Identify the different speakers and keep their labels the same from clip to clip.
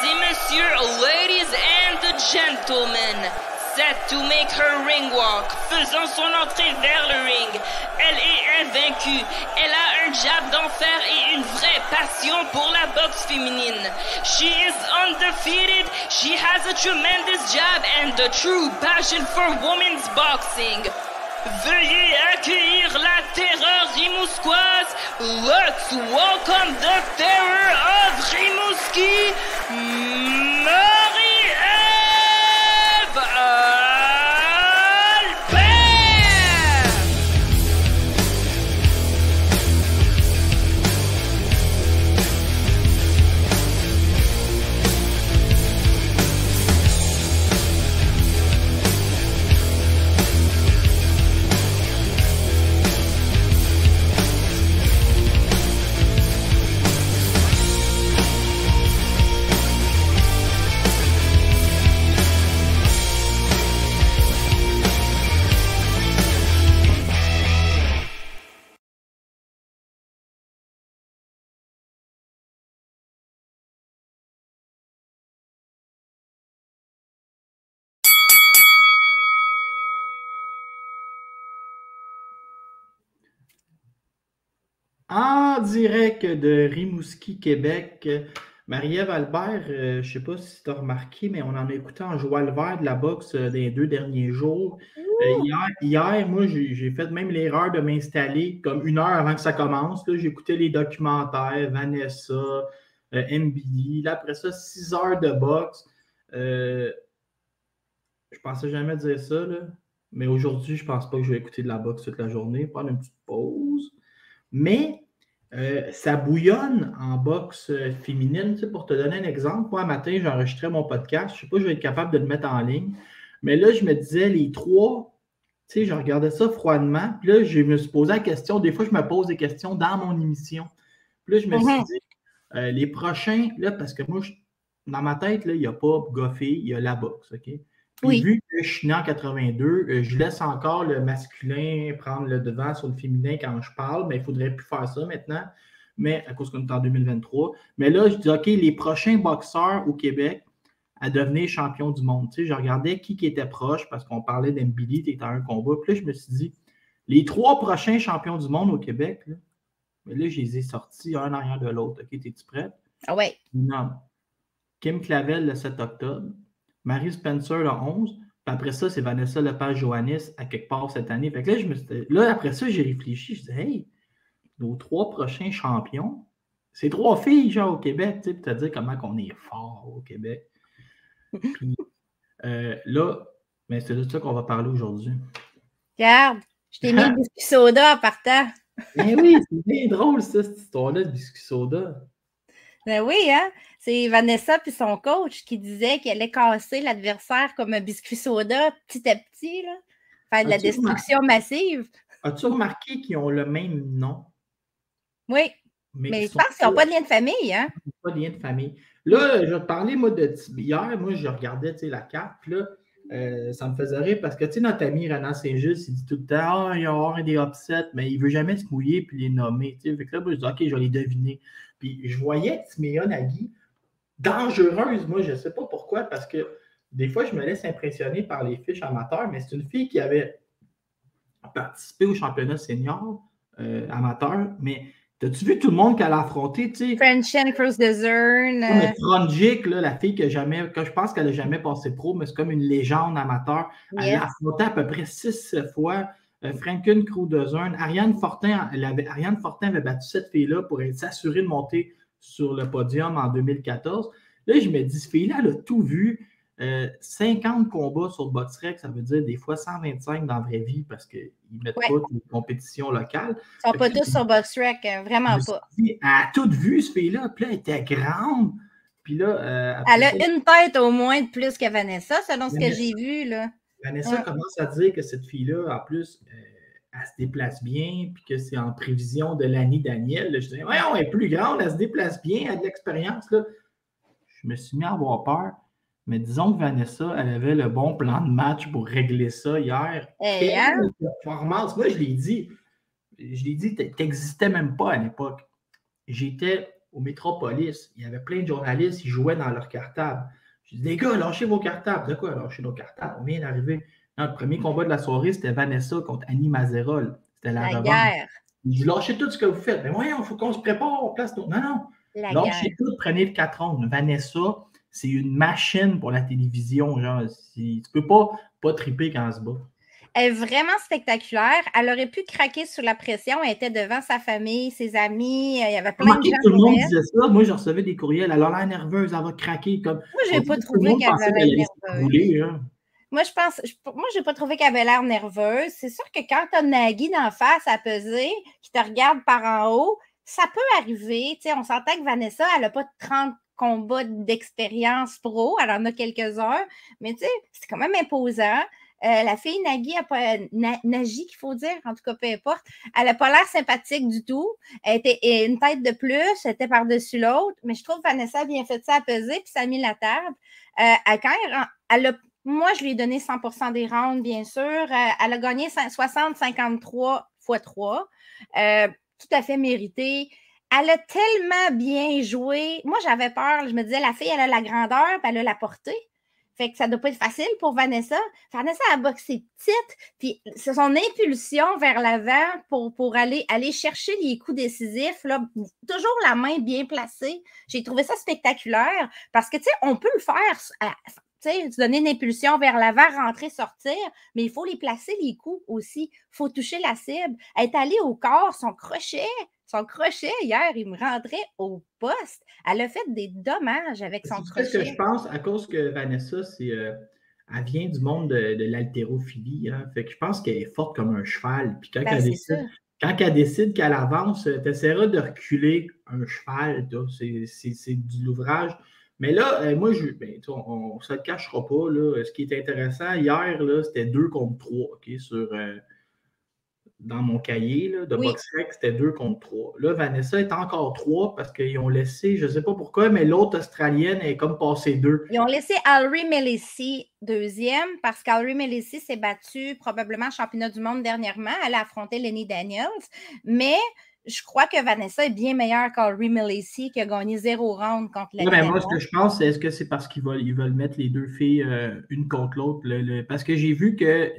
Speaker 1: et messieurs, ladies and gentlemen, set to make her ring walk, faisant son entrée vers le ring. Elle est invaincue, elle a un jab d'enfer et une vraie passion pour la boxe féminine. She is undefeated, she has a tremendous jab and a true passion for women's boxing. Veuillez accueillir la terreur rimouskoise. Let's welcome the terror of Rimouski, Marie-Ève Albert!
Speaker 2: En direct de Rimouski, Québec, Marie-Ève Albert, je ne sais pas si tu as remarqué, mais on en a écouté en joie le vert de la boxe des 2 derniers jours. Hier, moi, j'ai fait même l'erreur de m'installer comme 1 heure avant que ça commence. J'écoutais les documentaires, Vanessa, MBD. Là, après ça, 6 heures de boxe. Je pensais jamais dire ça, là. Mais aujourd'hui, je pense pas que je vais écouter de la boxe toute la journée, prendre une petite pause. Mais ça bouillonne en boxe féminine. Tu sais, pour te donner un exemple, moi, un matin, j'enregistrais mon podcast. Je ne sais pas si je vais être capable de le mettre en ligne. Mais là, je me disais, les 3, tu sais, je regardais ça froidement. Puis là, je me suis posé la question. Des fois, je me pose des questions dans mon émission. Puis là, je me suis dit, les prochains, là, parce que moi, dans ma tête, là, il n'y a pas Goffé, il y a la boxe, OK? Puis vu que je suis né en 82, je laisse encore le masculin prendre le devant sur le féminin quand je parle, mais il ne faudrait plus faire ça maintenant, mais à cause qu'on est en 2023. Mais là, je dis, OK, les prochains boxeurs au Québec à devenir champion du monde. Tu sais, je regardais qui était proche parce qu'on parlait d'MBD, tu étais à un combat. Puis là, je me suis dit, les 3 prochains champions du monde au Québec, là, mais là, je les ai sortis un en arrière de l'autre. OK, es-tu prête?
Speaker 3: Ah ouais.
Speaker 2: Non. Kim Clavel le 7 octobre. Marie Spencer le 11, puis après ça, c'est Vanessa Lepage-Johannis à quelque part cette année. Fait que là, après ça, j'ai réfléchi, je disais, hey, nos 3 prochains champions, c'est 3 filles, genre, au Québec, tu sais, pour te dire comment on est fort au Québec. Puis là, ben, c'est de ça qu'on va parler aujourd'hui.
Speaker 3: Regarde, je t'ai mis le biscuit soda en partant.
Speaker 2: Ben oui, c'est bien drôle, ça, cette histoire-là de biscuit soda.
Speaker 3: Ben oui, hein? C'est Vanessa puis son coach qui disait qu'elle allait casser l'adversaire comme un biscuit soda petit à petit, là. Faire de la destruction massive.
Speaker 2: As-tu remarqué qu'ils ont le même nom?
Speaker 3: Oui, mais je pense qu'ils n'ont pas de lien de famille, hein?
Speaker 2: Pas de lien de famille. Là, je vais te parler, moi, de hier, moi, je regardais, tu sais, la carte, puis là, ça me faisait rire parce que, tu sais, notre ami Renan Saint-Just, il dit tout le temps, il va y avoir des upsets, mais il ne veut jamais se mouiller puis les nommer, tu sais. Fait que là, moi, je dis, OK, je vais les deviner. Puis je voyais Timéa Nagui dangereuse, moi, je ne sais pas pourquoi, parce que des fois, je me laisse impressionner par les fiches amateurs, mais c'est une fille qui avait participé au championnat senior amateur, mais t'as-tu vu tout le monde qu'elle a affronté, tu sais?
Speaker 3: Frenchen Cruz Desern.
Speaker 2: Fronjic, la fille que je pense qu'elle n'a jamais passé pro, mais c'est comme une légende amateur. Yes. Elle a affronté à peu près 6 fois. Franken Cruz-Desern. Ariane Fortin avait battu cette fille-là pour s'assurer de monter sur le podium en 2014. Là, je me dis, cette fille-là, elle a tout vu. 50 combats sur BoxRec, ça veut dire des fois 125 dans la vraie vie parce qu'ils ne mettent pas de compétition locale.
Speaker 3: Ils ne sont pas tous sur BoxRec, vraiment pas.
Speaker 2: Elle a tout vu, cette fille-là. Puis là, elle était grande. Puis là,
Speaker 3: elle a une tête au moins de plus que Vanessa, selon ce que j'ai vu, là.
Speaker 2: Vanessa commence à dire que cette fille-là, en plus, elle se déplace bien, puis que c'est en prévision de Lani Daniel. Là, je dis, voyons, elle est plus grande, elle se déplace bien, elle a de l'expérience. Là. Je me suis mis à avoir peur. Mais disons que Vanessa, elle avait le bon plan de match pour régler ça hier. Quelle performance! Moi, je l'ai dit, tu n'existais même pas à l'époque. J'étais au Métropolis, il y avait plein de journalistes, ils jouaient dans leur cartable. Je dis, les gars, lâchez vos cartables. De quoi lâcher nos cartables? On vient d'arriver. Le premier combat de la soirée, c'était Vanessa contre Annie Mazerol. C'était la revanche.
Speaker 3: Guerre.
Speaker 2: Je dis, lâchez tout ce que vous faites. Mais voyons, il faut qu'on se prépare, on place. Non, non. Lâchez tout, prenez le 4 ondes. Vanessa, c'est une machine pour la télévision. Genre, tu peux pas triper quand elle se bat.
Speaker 3: Elle est vraiment spectaculaire. Elle aurait pu craquer sous la pression. Elle était devant sa famille, ses amis. Il y avait plein de gens.
Speaker 2: Tout le monde disait ça. Moi, je recevais des courriels. Elle a l'air nerveuse, elle va craquer. Comme...
Speaker 3: Moi, je n'ai pas trouvé qu'elle avait l'air nerveuse. Moi, je n'ai pas trouvé qu'elle avait l'air nerveuse. C'est sûr que quand tu as Nagui d'en face à peser, qui te regarde par en haut, ça peut arriver. Tu sais, on s'entend que Vanessa, elle n'a pas 30 combats d'expérience pro. Elle en a quelques-uns. Mais tu sais, c'est quand même imposant. La fille Nagui, Nagi qu'il faut dire, en tout cas, peu importe, elle n'a pas l'air sympathique du tout. Elle était une tête de plus, elle était par-dessus l'autre, mais je trouve que Vanessa a bien fait ça à peser, puis ça a mis la table. Moi, je lui ai donné 100% des rounds, bien sûr. Elle a gagné 60-53 x 3. Tout à fait mérité. Elle a tellement bien joué. Moi, j'avais peur. Je me disais, la fille, elle a la grandeur, puis elle a la portée. Fait que ça ne doit pas être facile pour Vanessa. Vanessa a boxé petite, puis c'est son impulsion vers l'avant pour aller chercher les coups décisifs, là, toujours la main bien placée. J'ai trouvé ça spectaculaire parce que, tu sais, on peut le faire, tu sais, donner une impulsion vers l'avant, rentrer, sortir, mais il faut les placer, les coups aussi. Il faut toucher la cible. Elle est allée au corps, son crochet hier, il me rentrait au poste. Elle a fait des dommages avec son crochet.
Speaker 2: C'est ce que je pense, à cause que Vanessa, elle vient du monde de l'haltérophilie. Hein, fait que je pense qu'elle est forte comme un cheval. Puis quand elle décide qu'elle avance, tu essaieras de reculer un cheval. C'est de l'ouvrage. Mais là, moi, on ne se le cachera pas. Là, ce qui est intéressant, hier, c'était 2 contre 3, OK, dans mon cahier là, de BoxRec, c'était 2 contre 3. Là, Vanessa est encore 3 parce qu'ils ont laissé, je ne sais pas pourquoi, mais l'autre Australienne est comme passée 2.
Speaker 3: Ils ont laissé Alri Melissi deuxième parce qu'Alri Melissi s'est battue probablement au championnat du monde dernièrement. Elle a affronté Lenny Daniels. Mais je crois que Vanessa est bien meilleure qu'Alri Melissi qui a gagné 0 round contre Lenny Daniels.
Speaker 2: Moi, ce que je pense, c'est est-ce que c'est parce qu'ils veulent mettre les deux filles une contre l'autre? Parce que j'ai vu que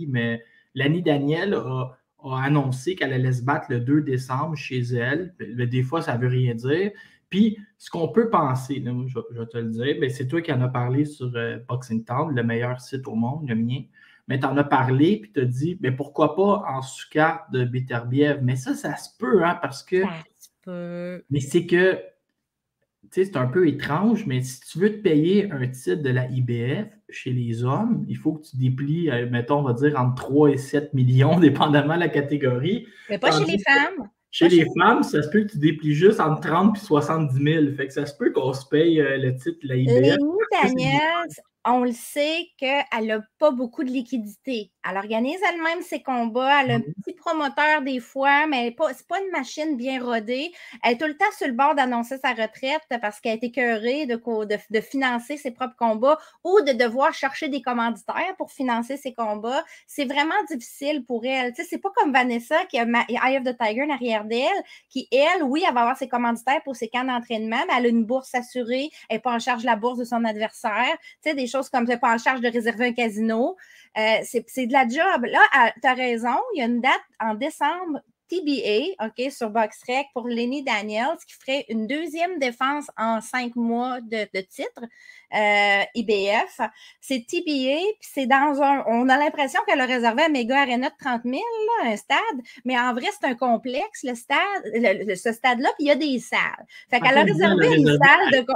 Speaker 2: mais Lenny Daniels a annoncé qu'elle allait se battre le 2 décembre chez elle. Des fois, ça ne veut rien dire. Puis, ce qu'on peut penser, là, je vais te le dire, c'est toi qui en as parlé sur Boxing Town, le meilleur site au monde, le mien. Mais tu en as parlé, puis tu as dit, pourquoi pas en sous-carte de Beterbiev? Mais ça se peut, hein, parce que...
Speaker 3: Ça se peut.
Speaker 2: Mais c'est que, tu sais, c'est un peu étrange, mais si tu veux te payer un titre de la IBF chez les hommes, il faut que tu déplies, mettons, on va dire, entre 3 et 7 millions, dépendamment de la catégorie.
Speaker 3: Mais pas chez les femmes.
Speaker 2: Chez les femmes, ça se peut que tu déplies juste entre 30 et 70 000. Fait que ça se peut qu'on se paye le titre de la IBF.
Speaker 3: Lenny Daniels, on le sait qu'elle n'a pas beaucoup de liquidité. Elle organise elle-même ses combats. Elle a un petit promoteur des fois, mais c'est pas une machine bien rodée. Elle est tout le temps sur le bord d'annoncer sa retraite parce qu'elle est écœurée de financer ses propres combats ou de devoir chercher des commanditaires pour financer ses combats. C'est vraiment difficile pour elle. Tu sais, c'est pas comme Vanessa qui a Eye of the Tiger en arrière d'elle, qui, elle, oui, elle va avoir ses commanditaires pour ses camps d'entraînement, mais elle a une bourse assurée. Elle n'est pas en charge de la bourse de son adversaire. Tu sais, des choses comme elle n'est pas en charge de réserver un casino. C'est de la job. Là, tu as raison, il y a une date en décembre, TBA, OK, sur BoxRec pour Lenny Daniels, qui ferait une deuxième défense en 5 mois de titre IBF. C'est TBA, puis c'est on a l'impression qu'elle a réservé un méga arena de 30 000, là, un stade, mais en vrai, c'est un complexe, le stade, ce stade-là, puis il y a des salles. Fait qu'elle a réservé une salle de...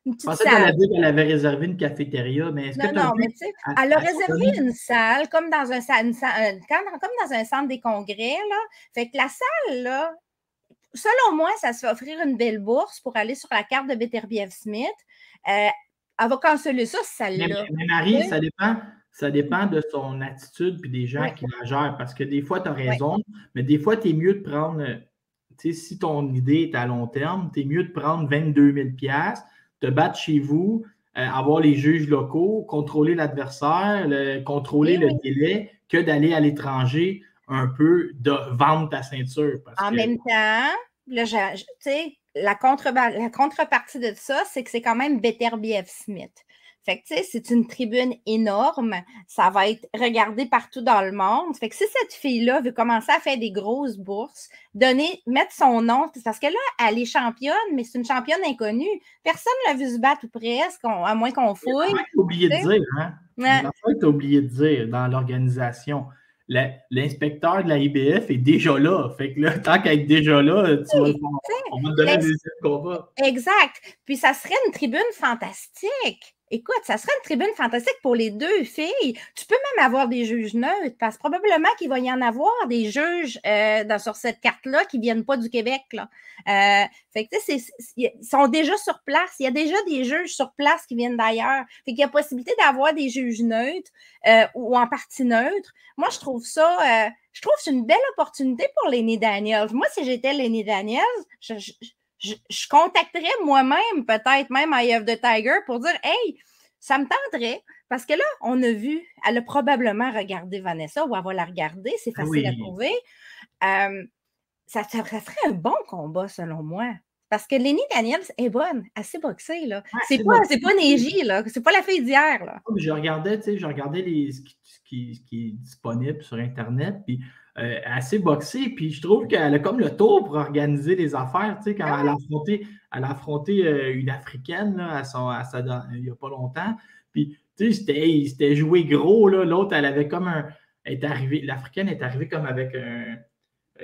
Speaker 2: Je pensais qu'elle a dit qu'elle avait réservé une cafétéria, mais est-ce que tu as
Speaker 3: mais tu sais, elle a réservé une salle, comme dans un centre des congrès, là. Fait que la salle, là, selon moi, ça se fait offrir une belle bourse pour aller sur la carte de Beterbiev-Smith. Elle va canceller ça, celle-là.
Speaker 2: Mais Marie, ça dépend de son attitude puis des gens qui la gèrent, parce que des fois, tu as raison, mais des fois, tu es mieux de prendre, tu sais, si ton idée est à long terme, tu es mieux de prendre 22 000 $, te battre chez vous, avoir les juges locaux, contrôler l'adversaire, contrôler le délai, que d'aller à l'étranger un peu de vendre ta ceinture.
Speaker 3: En même temps, Là, tu sais, la contrepartie de ça, c'est que c'est quand même Beterbiev Smith. Fait que, tu sais, c'est une tribune énorme. Ça va être regardé partout dans le monde. Fait que si cette fille-là veut commencer à faire des grosses bourses, mettre son nom, parce que là, elle est championne, mais c'est une championne inconnue. Personne ne l'a vu se battre ou presque, à moins qu'on fouille.
Speaker 2: Tu as oublié de dire, hein? Tu as oublié de dire dans l'organisation. L'inspecteur de la IBF est déjà là. Fait que là, tant qu'elle est déjà là, on va te donner des combats.
Speaker 3: Exact. Puis ça serait une tribune fantastique. Écoute, ça serait une tribune fantastique pour les deux filles. Tu peux même avoir des juges neutres, parce que probablement qu'il va y en avoir des juges sur cette carte-là qui ne viennent pas du Québec. Là. Fait que, tu sais, ils sont déjà sur place. Il y a déjà des juges sur place qui viennent d'ailleurs. Fait qu'il y a possibilité d'avoir des juges neutres ou en partie neutres. Moi, je trouve ça... je trouve que c'est une belle opportunité pour Lenny Daniels. Moi, si j'étais Lenny Daniels, je contacterais moi-même, peut-être même Eye of the Tiger, pour dire « Hey, ça me tenterait. » Parce que là, on a vu, elle a probablement regardé Vanessa, ou elle va la regarder, c'est facile à trouver. Ça serait un bon combat, selon moi. Parce que Lenny Daniels est bonne, assez boxée, là. C'est pas Neji, là. C'est pas la fille d'hier, là.
Speaker 2: Je regardais ce qui est disponible sur Internet, puis assez boxée, puis je trouve qu'elle a comme le tour pour organiser les affaires, tu sais, quand elle a affronté une Africaine, là, il n'y a pas longtemps, puis, tu sais, c'était joué gros, là, l'autre, elle avait comme l'Africaine est arrivée comme avec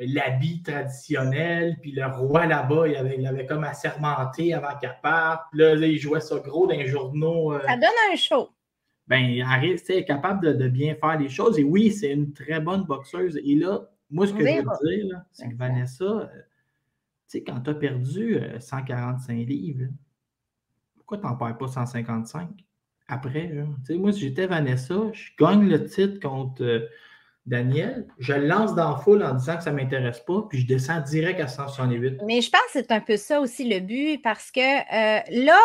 Speaker 2: l'habit traditionnel, puis le roi là-bas, il avait comme assermenté avant qu'elle parte, puis là, il jouait ça gros dans les journaux.
Speaker 3: Ça donne un show.
Speaker 2: Ben, elle est capable de bien faire les choses. Et oui, c'est une très bonne boxeuse. Et là, moi, ce que je veux dire, c'est que Vanessa, tu sais, quand tu as perdu 145 livres, pourquoi tu n'en perds pas 155 après? Tu sais, moi, si j'étais Vanessa, je gagne le titre contre Daniel, je le lance dans la foule en disant que ça ne m'intéresse pas, puis je descends direct à 168.
Speaker 3: Mais je pense que c'est un peu ça aussi le but, parce que là,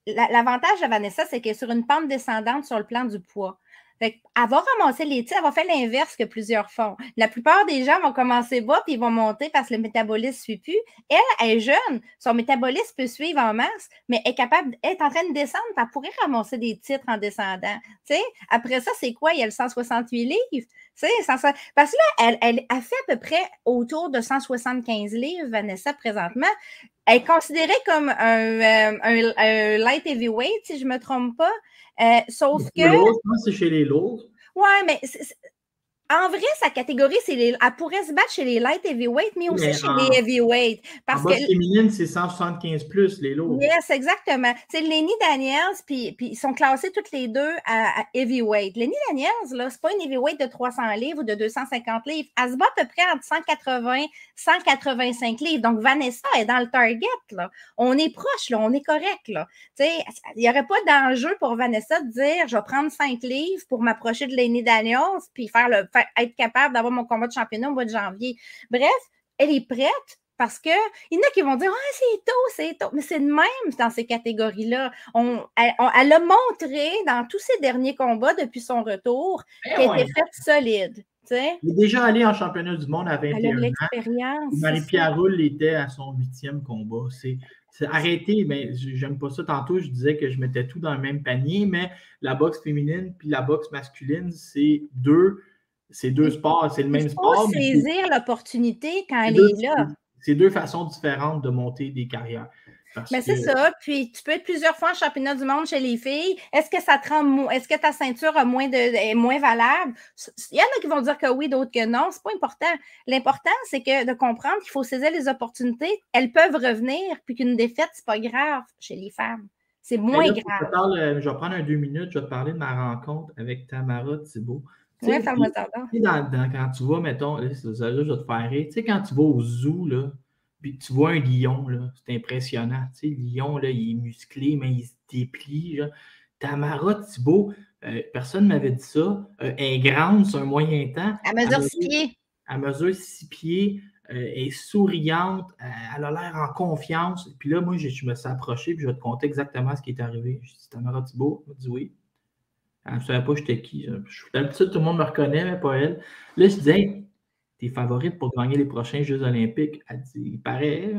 Speaker 3: l'avantage de Vanessa, c'est qu'elle est sur une pente descendante sur le plan du poids. Fait elle va ramasser les tirs, elle va faire l'inverse que plusieurs font. La plupart des gens vont commencer bas puis ils vont monter parce que le métabolisme ne suit plus. Elle est jeune, son métabolisme peut suivre en masse, mais elle est en train de descendre, elle pourrait ramasser des titres en descendant. T'sais? Après ça, c'est quoi? Il y a le 168 livres. Parce que là, elle a fait à peu près autour de 175 livres, Vanessa, présentement. Elle est considérée comme un light heavyweight, si je ne me trompe pas. Sauf que.
Speaker 2: Je pense que c'est chez les lourds.
Speaker 3: Oui, mais en vrai, sa catégorie, elle pourrait se battre chez les light heavyweight, mais aussi chez les heavyweight.
Speaker 2: En boxe féminine, c'est 175 plus, les lourds.
Speaker 3: Yes, exactement. C'est Lenny Daniels, puis ils sont classés toutes les deux à heavyweight. Lenny Daniels, là, c'est pas une heavyweight de 300 livres ou de 250 livres. Elle se bat à peu près entre 180 et 185 livres. Donc, Vanessa est dans le target, là. On est proche, là. On est correct, là. Tu sais, il n'y aurait pas d'enjeu pour Vanessa de dire, je vais prendre 5 livres pour m'approcher de Lenny Daniels, puis être capable d'avoir mon combat de championnat au mois de janvier. Bref, elle est prête parce qu'il y en a qui vont dire c'est tôt. Mais c'est de même dans ces catégories-là. Elle a montré dans tous ses derniers combats depuis son retour qu'elle était faite solide. T'sais?
Speaker 2: Elle est déjà allée en championnat du monde à 21 ans.
Speaker 3: Elle a de l'expérience.
Speaker 2: Marie-Pierre Roule était à son 8e combat. C'est arrêté, mais j'aime pas ça. Tantôt, je disais que je mettais tout dans le même panier, mais la boxe féminine puis la boxe masculine, c'est deux sports, c'est le même sport.
Speaker 3: Il faut saisir l'opportunité quand elle est là.
Speaker 2: C'est deux façons différentes de monter des carrières.
Speaker 3: Mais c'est ça. Puis tu peux être plusieurs fois en championnat du monde chez les filles. Est-ce que ça te rend est-ce que ta ceinture est moins valable? Il y en a qui vont dire que oui, d'autres que non. C'est pas important. L'important, c'est de comprendre qu'il faut saisir les opportunités. Elles peuvent revenir, puis qu'une défaite, c'est pas grave chez les femmes. C'est moins grave.
Speaker 2: Je vais prendre 2 minutes, je vais te parler de ma rencontre avec Tamara Thibault.
Speaker 3: Oui, parle-moi ça.
Speaker 2: Quand tu vas, mettons, là, je vais te faire rire. Tu sais, quand tu vas au zoo, là, puis tu vois un lion, là, c'est impressionnant. Tu sais, le lion, là, il est musclé, mais il se déplie. Là. Tamara Thibault, personne ne m'avait dit ça. Elle est grande sur un moyen temps.
Speaker 3: Elle mesure 6 pieds.
Speaker 2: Elle mesure 6 pieds. Elle est souriante. Elle a l'air en confiance. Puis là, moi, je me suis approché, puis je vais te conter exactement ce qui est arrivé. Je dis, Tamara Thibault, elle m'a dit oui. Elle ne savait pas j'étais qui. D'habitude, tout le monde me reconnaît, mais pas elle. Là, je disais, hey, t'es favorite pour gagner les prochains Jeux olympiques. Elle dit, il paraît.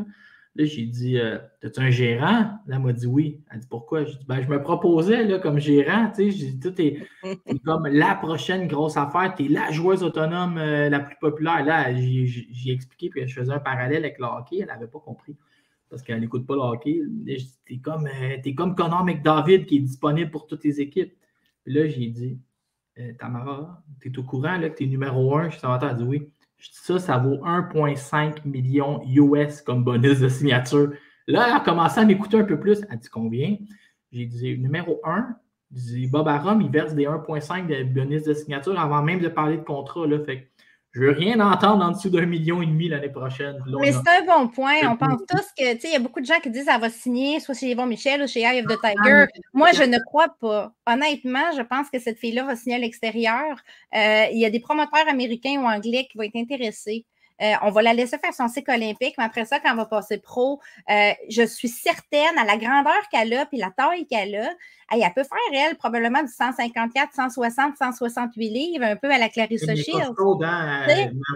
Speaker 2: Là, j'ai dit, t'as-tu un gérant? Là, elle m'a dit oui. Elle dit, pourquoi? J'ai dit, je me proposais là, comme gérant. Tu sais, j'ai dit, t'es comme la prochaine grosse affaire. T'es la joueuse autonome la plus populaire. Là, j'ai expliqué, puis je faisais un parallèle avec le hockey. Elle n'avait pas compris parce qu'elle n'écoute pas le hockey. T'es comme Connor McDavid qui est disponible pour toutes les équipes. Puis là, j'ai dit, Tamara, t'es au courant là, que t'es numéro 1? Je suis elle dit oui. Je dis ça vaut 1,5 million US comme bonus de signature. Là, elle a commencé à m'écouter un peu plus. Elle dit combien? J'ai dit numéro 1. Je dis Bob Arum, il verse des 1,5 de bonus de signature avant même de parler de contrat. Là. Fait que je ne veux rien entendre en dessous d'1,5 million l'année prochaine. Là,
Speaker 3: mais c'est un bon point. On pense tous que, tu sais, il y a beaucoup de gens qui disent qu'elle va signer soit chez Yvon Michel ou chez Eye of the Tiger. Moi, je ne crois pas. Honnêtement, je pense que cette fille-là va signer à l'extérieur. Il y a des promoteurs américains ou anglais qui vont être intéressés. On va la laisser faire son cycle olympique, mais après ça, quand elle va passer pro, je suis certaine, à la grandeur qu'elle a puis la taille qu'elle a, elle peut faire, elle, probablement du 154, 160, 168 livres, un peu à la Clarissa Shields.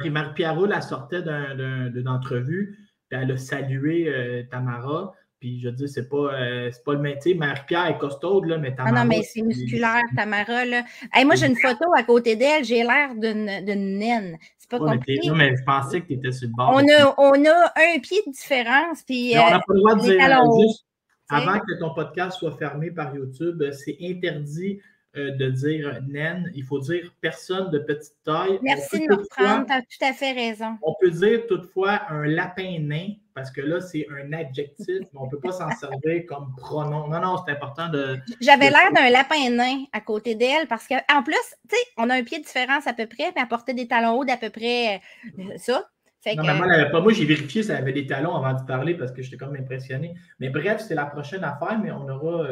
Speaker 2: Marie-Pierre Roule, elle sortait d'une entrevue, puis elle a salué Tamara. Puis je dis, c'est pas le métier. Marie-Pierre est costaude, là, mais Tamara.
Speaker 3: Ah non, mais c'est musculaire, Tamara. Là. Hey, moi, j'ai une photo à côté d'elle, j'ai l'air d'une naine. C'est pas compliqué.
Speaker 2: Non, mais je pensais que tu étais sur le bord.
Speaker 3: On a un pied de différence. Puis,
Speaker 2: on n'a pas le droit de dire juste avant que ton podcast soit fermé par YouTube, c'est interdit de dire naine. Il faut dire personne de petite taille.
Speaker 3: Merci de me reprendre, tu as tout à fait raison.
Speaker 2: On peut dire toutefois un lapin nain, parce que là, c'est un adjectif, mais on ne peut pas s'en servir comme pronom. Non, c'est important de...
Speaker 3: J'avais l'air d'un lapin nain à côté d'elle, parce qu'en plus, tu sais, on a un pied de différence à peu près, puis elle portait des talons hauts d'à peu près ça.
Speaker 2: Fait non, que... mais moi, j'ai vérifié si elle avait des talons avant de parler, parce que j'étais comme impressionné. Mais bref, c'est la prochaine affaire, mais on aura...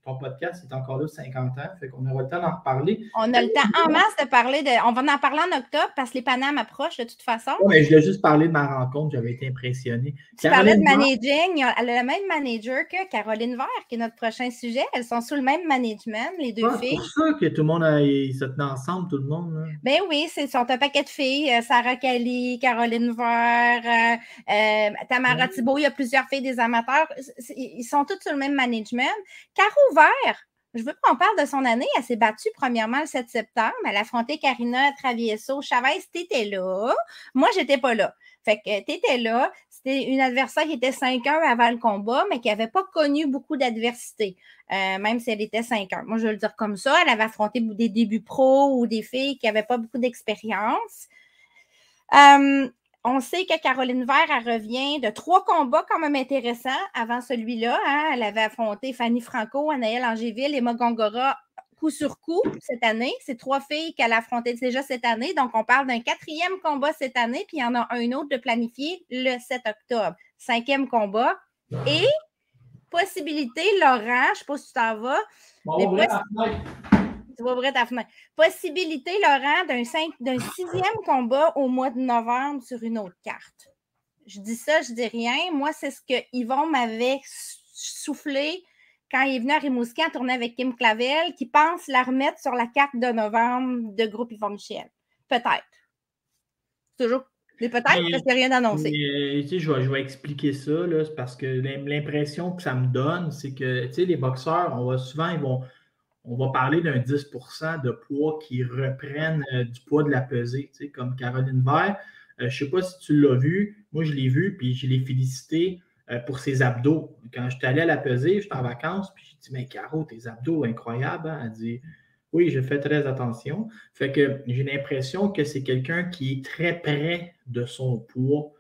Speaker 2: Ton podcast est encore là 50 ans, fait qu'on aura le temps d'en reparler.
Speaker 3: On a le temps en masse de parler de... On va en parler en octobre parce que les Panames approchent de toute façon.
Speaker 2: Oui, mais je voulais juste parler de ma rencontre, j'avais été impressionné.
Speaker 3: Tu parlais de managing, elle a le même manager que Caroline Vert, qui est notre prochain sujet. Elles sont sous le même management, les deux filles.
Speaker 2: C'est pour ça que tout le monde se tenait ensemble, tout le monde. Là.
Speaker 3: Ben oui, ils sont un paquet de filles. Sarah Kelly, Caroline Vert, Tamara Thibault, il y a plusieurs filles des amateurs. Ils sont tous sur le même management. Caro Vert, je veux qu'on parle de son année. Elle s'est battue premièrement le 7 septembre. Elle a affronté Karina Travieso. Chavez, t'étais là. Moi, j'étais pas là. Fait que t'étais là. C'était une adversaire qui était 5-1 avant le combat, mais qui n'avait pas connu beaucoup d'adversité, même si elle était 5-1. Moi, je vais le dire comme ça. Elle avait affronté des débuts pro ou des filles qui n'avaient pas beaucoup d'expérience. On sait que Caroline Vert, elle revient de 3 combats quand même intéressants avant celui-là. Hein. Elle avait affronté Fanny Franco, Anaëlle Angéville et Mogongora coup sur coup cette année. C'est 3 filles qu'elle a affrontées déjà cette année. Donc, on parle d'un 4e combat cette année, puis il y en a un autre de planifié le 7 octobre. 5e combat. Et possibilité, Laurent, je ne sais pas si tu t'en vas.
Speaker 2: Bon,
Speaker 3: tu vas ouvrir ta fenêtre. Possibilité, Laurent, d'un 6e combat au mois de novembre sur une autre carte. Je dis ça, je dis rien. Moi, c'est ce que Yvon m'avait soufflé quand il est venu à Rimouski en tournée avec Kim Clavel, qui pense la remettre sur la carte de novembre de groupe Yvon Michel. Peut-être. Toujours des peut-être, parce qu'il n'y a rien annoncé.
Speaker 2: Tu sais, je vais expliquer ça, là, parce que l'impression que ça me donne, c'est que, tu sais, les boxeurs, on va parler d'un 10% de poids qui reprennent du poids de la pesée, tu sais, comme Caroline Vert. Je ne sais pas si tu l'as vu. Moi, je l'ai vu, puis je l'ai félicité pour ses abdos. Quand je suis allé à la pesée, j'étais en vacances, puis j'ai dit, mais Caro, tes abdos, incroyables. Hein? Elle dit, oui, je fais très attention. Fait que j'ai l'impression que c'est quelqu'un qui est très près de son poids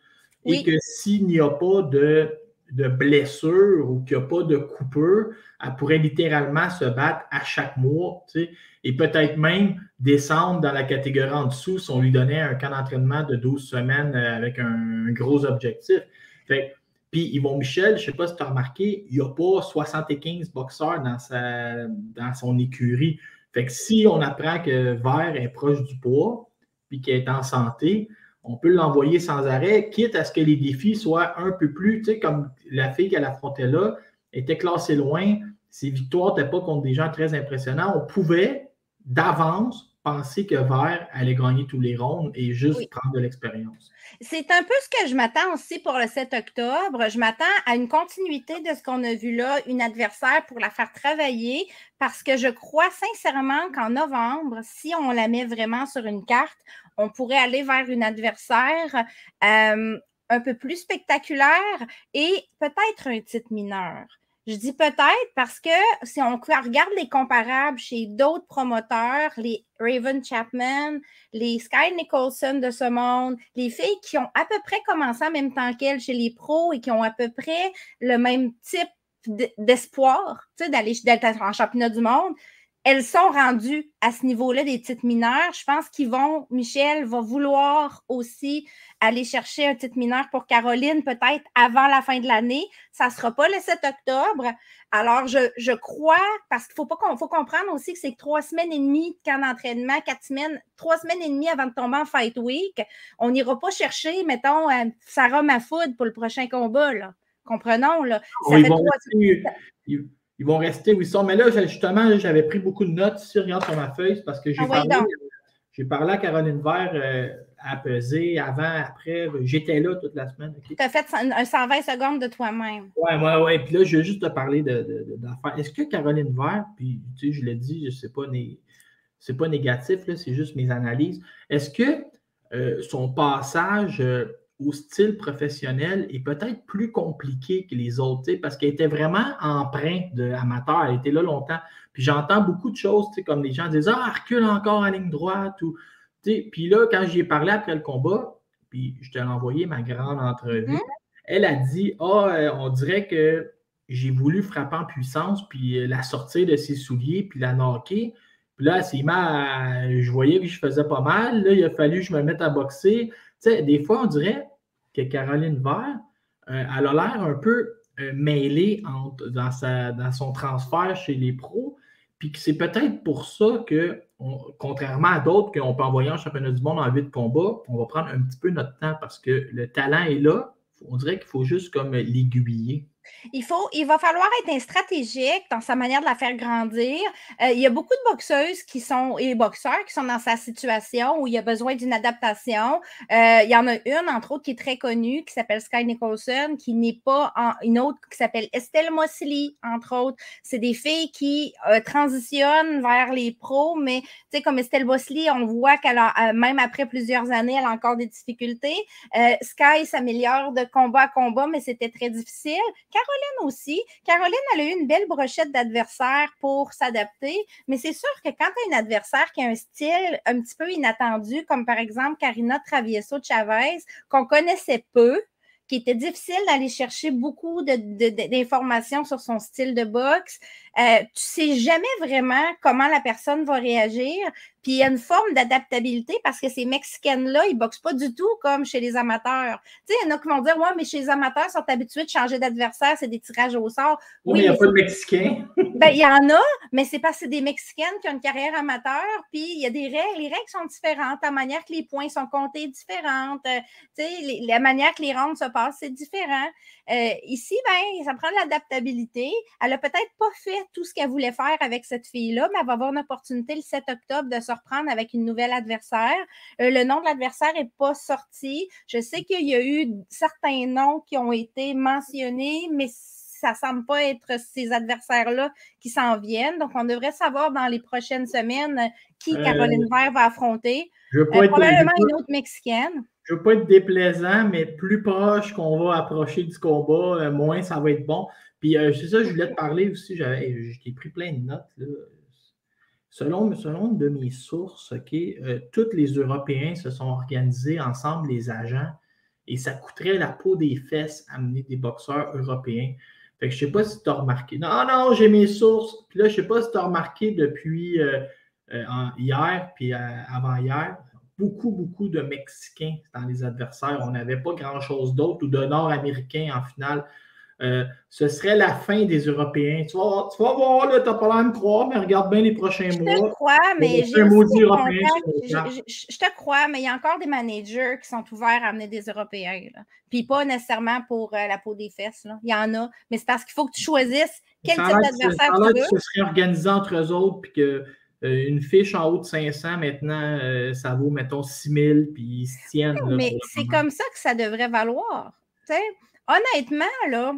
Speaker 2: et que s'il n'y a pas de blessure ou qu'il n'y a pas de coupure, elle pourrait littéralement se battre à chaque mois, tu sais, et peut-être même descendre dans la catégorie en dessous si on lui donnait un camp d'entraînement de 12 semaines avec un gros objectif. Fait, puis Yvon Michel, je ne sais pas si tu as remarqué, il n'y a pas 75 boxeurs dans son écurie. Fait que si on apprend que Vert est proche du poids puis qu'il est en santé, on peut l'envoyer sans arrêt, quitte à ce que les défis soient un peu plus, tu sais, comme la fille qu'elle affrontait là, était classée loin, ses victoires n'étaient pas contre des gens très impressionnants. On pouvait, d'avance, pensé que Vert allait gagner tous les rounds et juste prendre de l'expérience.
Speaker 3: C'est un peu ce que je m'attends aussi pour le 7 octobre. Je m'attends à une continuité de ce qu'on a vu là, une adversaire pour la faire travailler, parce que je crois sincèrement qu'en novembre, si on la met vraiment sur une carte, on pourrait aller vers une adversaire un peu plus spectaculaire et peut-être un titre mineur. Je dis peut-être parce que si on regarde les comparables chez d'autres promoteurs, les Raven Chapman, les Sky Nicholson de ce monde, les filles qui ont à peu près commencé en même temps qu'elles chez les pros et qui ont à peu près le même type d'espoir, tu sais, d'aller en championnat du monde, elles sont rendues à ce niveau-là des titres mineurs. Je pense Michel va vouloir aussi aller chercher un titre mineur pour Caroline, peut-être avant la fin de l'année. Ça ne sera pas le 7 octobre. Alors, je crois, parce qu'il faut comprendre aussi que c'est 3 semaines et demie de camp d'entraînement, 3 semaines et demie avant de tomber en Fight Week. On n'ira pas chercher, mettons, Sarah Mahfoud pour le prochain combat, là. Comprenons, là.
Speaker 2: Ils vont rester où ils sont. Mais là, justement, j'avais pris beaucoup de notes ici, regarde sur ma feuille, parce que j'ai parlé à Caroline Vert à peser, avant, après. J'étais là toute la semaine. Okay?
Speaker 3: Tu as fait un 120 secondes de toi-même.
Speaker 2: Oui. Puis là, je vais juste te parler d'affaires. Est-ce que Caroline Vert, puis tu sais, je l'ai dit, c'est pas négatif, là, c'est juste mes analyses. Est-ce que son passage au style professionnel est peut-être plus compliqué que les autres, parce qu'elle était vraiment empreinte d'amateur, elle était là longtemps. Puis j'entends beaucoup de choses, comme les gens disent « Ah, elle recule encore en ligne droite ». Puis là, quand j'y ai parlé après le combat, puis je te l'ai envoyé ma grande entrevue, elle a dit « Ah, on dirait que j'ai voulu frapper en puissance, puis la sortir de ses souliers, puis la knocker. » Puis là, je voyais que je faisais pas mal. Là, il a fallu que je me mette à boxer. Tu sais, des fois, on dirait que Caroline Vert, elle a l'air un peu mêlée dans son transfert chez les pros, puis que c'est peut-être pour ça que, contrairement à d'autres qu'on peut envoyer en championnat du monde en 8 combats, on va prendre un petit peu notre temps parce que le talent est là. On dirait qu'il faut juste comme l'aiguiller.
Speaker 3: Il va falloir être stratégique dans sa manière de la faire grandir. Il y a beaucoup de boxeuses et boxeurs qui sont dans sa situation où il y a besoin d'une adaptation. Il y en a une, entre autres, qui est très connue, qui s'appelle Sky Nicholson, qui n'est pas une autre qui s'appelle Estelle Mosley, entre autres. C'est des filles qui transitionnent vers les pros, mais tu sais, comme Estelle Mosley, on voit qu'elle a, même après plusieurs années, elle a encore des difficultés. Sky s'améliore de combat à combat, mais c'était très difficile. Caroline aussi. Caroline, elle a eu une belle brochette d'adversaires pour s'adapter, mais c'est sûr que quand tu as une adversaire qui a un style un petit peu inattendu, comme par exemple Karina Travieso-Chavez, qu'on connaissait peu, qui était difficile d'aller chercher beaucoup d'informations sur son style de boxe, tu ne sais jamais vraiment comment la personne va réagir. Puis il y a une forme d'adaptabilité parce que ces Mexicaines-là, ils ne boxent pas du tout comme chez les amateurs. Tu sais, il y en a qui vont dire « Ouais, mais chez les amateurs, ils sont habitués de changer d'adversaire, c'est des tirages au sort. »
Speaker 2: Oui, mais il n'y a pas de Mexicains.
Speaker 3: Ben, il y en a, mais c'est parce que c'est des Mexicaines qui ont une carrière amateur, puis il y a des règles. Les règles sont différentes. La manière que les points sont comptés est différente. Tu sais, la manière que les rounds se passent, c'est différent. Ici, ben, ça prend de l'adaptabilité. Elle n'a peut-être pas fait tout ce qu'elle voulait faire avec cette fille-là, mais elle va avoir une opportunité le 7 octobre de se reprendre avec une nouvelle adversaire. Le nom de l'adversaire n'est pas sorti. Je sais qu'il y a eu certains noms qui ont été mentionnés, mais ça ne semble pas être ces adversaires-là qui s'en viennent. Donc, on devrait savoir dans les prochaines semaines qui Caroline Vert va affronter. Probablement une autre Mexicaine.
Speaker 2: Je ne veux pas être déplaisant, mais plus proche qu'on va approcher du combat, moins ça va être bon. Puis c'est ça, je voulais te parler aussi. J'ai pris plein de notes. Là. Selon une de mes sources, tous les Européens se sont organisés ensemble, les agents, et ça coûterait la peau des fesses amener des boxeurs européens. Fait que je ne sais pas si tu as remarqué. Non, j'ai mes sources. Puis là, je ne sais pas si tu as remarqué depuis hier puis avant-hier, beaucoup de Mexicains dans les adversaires. On n'avait pas grand-chose d'autre ou de Nord-Américains en finale. Ce serait la fin des Européens. Tu vas voir, là, tu n'as pas l'air de me croire, mais regarde bien les prochains mois.
Speaker 3: Je te crois, mais je te crois, mais il y a encore des managers qui sont ouverts à amener des Européens. Là. Puis pas nécessairement pour la peau des fesses. Là. Il y en a, mais c'est parce qu'il faut que tu choisisses quel type d'adversaire tu veux.
Speaker 2: Que ce serait organisé entre eux autres, puis que une fiche en haut de 500, maintenant, ça vaut, mettons, 6000, puis ils se tiennent. Là,
Speaker 3: mais c'est comme ça que ça devrait valoir. T'sais, honnêtement, là,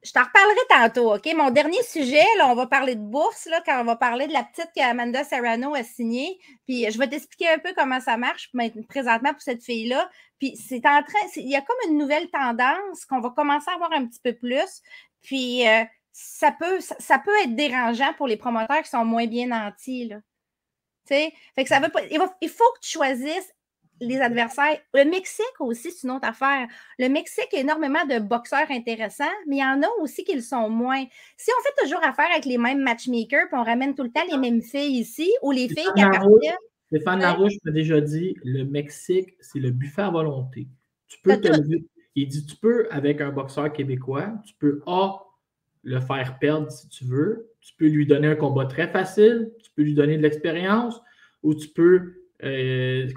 Speaker 3: je t'en reparlerai tantôt, OK? Mon dernier sujet, là, on va parler de bourse, là, quand on va parler de la petite qu'Amanda Serrano a signée. Puis je vais t'expliquer un peu comment ça marche présentement pour cette fille-là. Puis c'est en train, il y a comme une nouvelle tendance qu'on va commencer à avoir un petit peu plus. Puis ça peut être dérangeant pour les promoteurs qui sont moins bien nantis, là. Fait que ça veut pas, il faut que tu choisisses les adversaires. Le Mexique aussi, c'est une autre affaire. Le Mexique a énormément de boxeurs intéressants, mais il y en a aussi qui le sont moins. Si on fait toujours affaire avec les mêmes matchmakers, puis on ramène tout le temps les mêmes filles ici, ou les filles qui appartiennent.
Speaker 2: Stéphane Larouche m'a déjà dit, le Mexique, c'est le buffet à volonté. Il dit, tu peux, avec un boxeur québécois, tu peux le faire perdre si tu veux, tu peux lui donner un combat très facile, tu peux lui donner de l'expérience, ou tu peux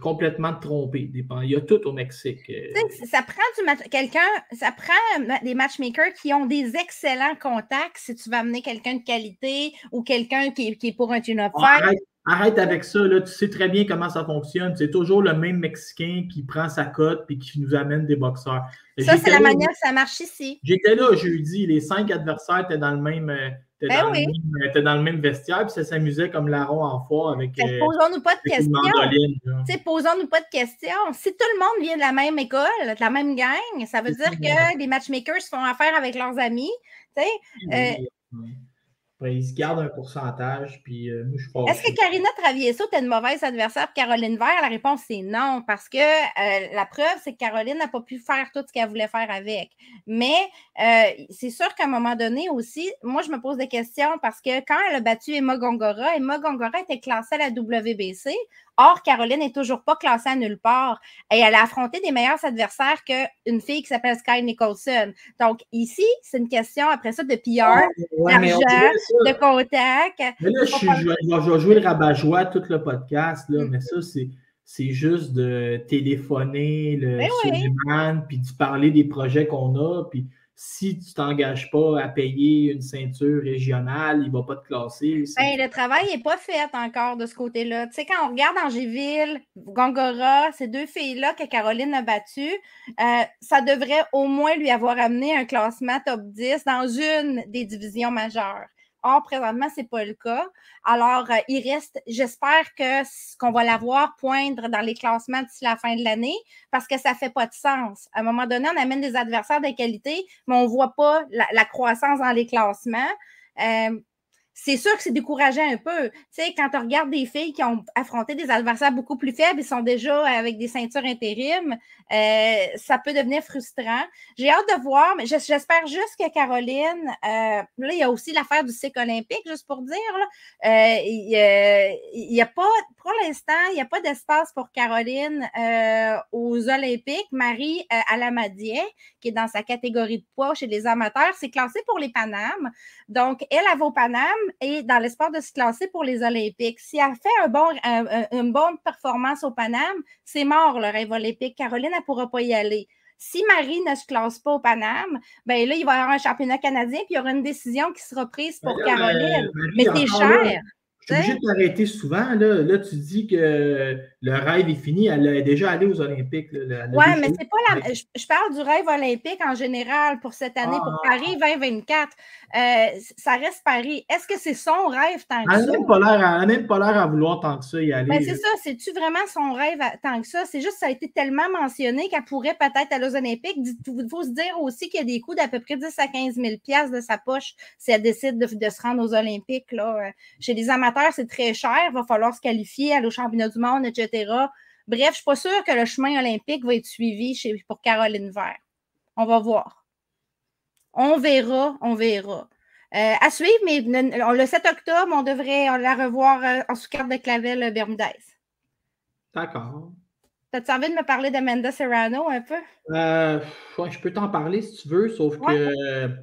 Speaker 2: complètement te tromper. Il y a tout au Mexique.
Speaker 3: Ça prend des matchmakers qui ont des excellents contacts si tu veux amener quelqu'un de qualité ou quelqu'un qui est pour un tune-up fight.
Speaker 2: Arrête avec ça, là. Tu sais très bien comment ça fonctionne. C'est toujours le même Mexicain qui prend sa cote et qui nous amène des boxeurs.
Speaker 3: Ça, c'est la manière que ça marche ici.
Speaker 2: J'étais là jeudi, les 5 adversaires étaient dans le même. Était dans le même vestiaire, puis ça s'amusait comme larron en foire avec.
Speaker 3: Posons-nous pas de questions. Posons-nous pas de questions. Si tout le monde vient de la même école, de la même gang, ça veut dire que les matchmakers font affaire avec leurs amis.
Speaker 2: Ils se gardent un pourcentage, puis moi, je pense.
Speaker 3: Est-ce que Karina Travieso était une mauvaise adversaire pour Caroline Vert? La réponse, c'est non, parce que la preuve, c'est que Caroline n'a pas pu faire tout ce qu'elle voulait faire avec. Mais c'est sûr qu'à un moment donné aussi, moi, je me pose des questions parce que quand elle a battu Emma Gongora était classée à la WBC. Or, Caroline n'est toujours pas classée à nulle part. Et elle a affronté des meilleurs adversaires qu'une fille qui s'appelle Sky Nicholson. Donc, ici, c'est une question, après ça, de PR, d'argent, de contact.
Speaker 2: Mais là, je vais jouer le rabat-joie tout le podcast, là, mais ça, c'est juste de téléphoner le Suleiman, puis de parler des projets qu'on a, puis si tu ne t'engages pas à payer une ceinture régionale, il ne va pas te classer.
Speaker 3: Le travail n'est pas fait encore de ce côté-là. Tu sais, quand on regarde Angéville, Gongora, ces deux filles-là que Caroline a battues, ça devrait au moins lui avoir amené un classement top 10 dans une des divisions majeures. Or, présentement, ce n'est pas le cas. Alors, il reste, j'espère qu'on va la voir poindre dans les classements d'ici la fin de l'année parce que ça ne fait pas de sens. À un moment donné, on amène des adversaires de qualité, mais on ne voit pas la croissance dans les classements. C'est sûr que c'est décourageant un peu. Tu sais, quand tu regardes des filles qui ont affronté des adversaires beaucoup plus faibles, ils sont déjà avec des ceintures intérim, ça peut devenir frustrant. J'ai hâte de voir, mais j'espère juste que Caroline, là, il y a aussi l'affaire du cycle olympique, juste pour dire, là, il y a pas, pour l'instant, il n'y a pas d'espace pour Caroline aux Olympiques. Marie Alamadier, qui est dans sa catégorie de poids chez les amateurs, c'est classé pour les Panames. Donc, elle va au Paname et dans l'espoir de se classer pour les Olympiques. Si elle fait une bonne performance au Paname, c'est mort le rêve olympique. Caroline, elle ne pourra pas y aller. Si Marie ne se classe pas au Paname, ben là, il va y avoir un championnat canadien puis il y aura une décision qui sera prise pour Caroline. Mais c'est cher.
Speaker 2: Je suis obligé de t'arrêter souvent. Là, tu dis que le rêve est fini. Elle est déjà allée aux Olympiques.
Speaker 3: Oui, mais c'est pas la. Je parle du rêve olympique en général pour cette année, pour Paris 2024. Ça reste Paris. Est-ce que c'est son rêve tant que ça?
Speaker 2: Elle n'a même pas l'air à vouloir tant que ça y aller.
Speaker 3: Ben, c'est ça. C'est-tu vraiment son rêve tant que ça? C'est juste que ça a été tellement mentionné qu'elle pourrait peut-être aller aux Olympiques. Il faut se dire aussi qu'il y a des coûts d'à peu près 10 à 15 000 $ de sa poche si elle décide de se rendre aux Olympiques. Là. Chez les amateurs, c'est très cher. Il va falloir se qualifier, aller au championnat du monde, etc. Bref, je ne suis pas sûre que le chemin olympique va être suivi pour Caroline Vert. On va voir. On verra. À suivre, mais le 7 octobre, on devrait la revoir en sous-carte de Clavel Bermudez.
Speaker 2: D'accord.
Speaker 3: T'as-tu envie de me parler d'Amanda Serrano un peu?
Speaker 2: Je peux t'en parler si tu veux, sauf que, tu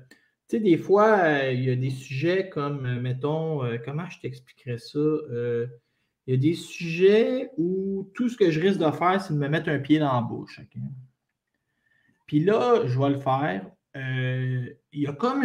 Speaker 2: sais, des fois, il y a des sujets comme, mettons, comment je t'expliquerais ça? Il y a des sujets où tout ce que je risque de faire, c'est de me mettre un pied dans la bouche. Okay? Puis là, je vais le faire. Il y a comme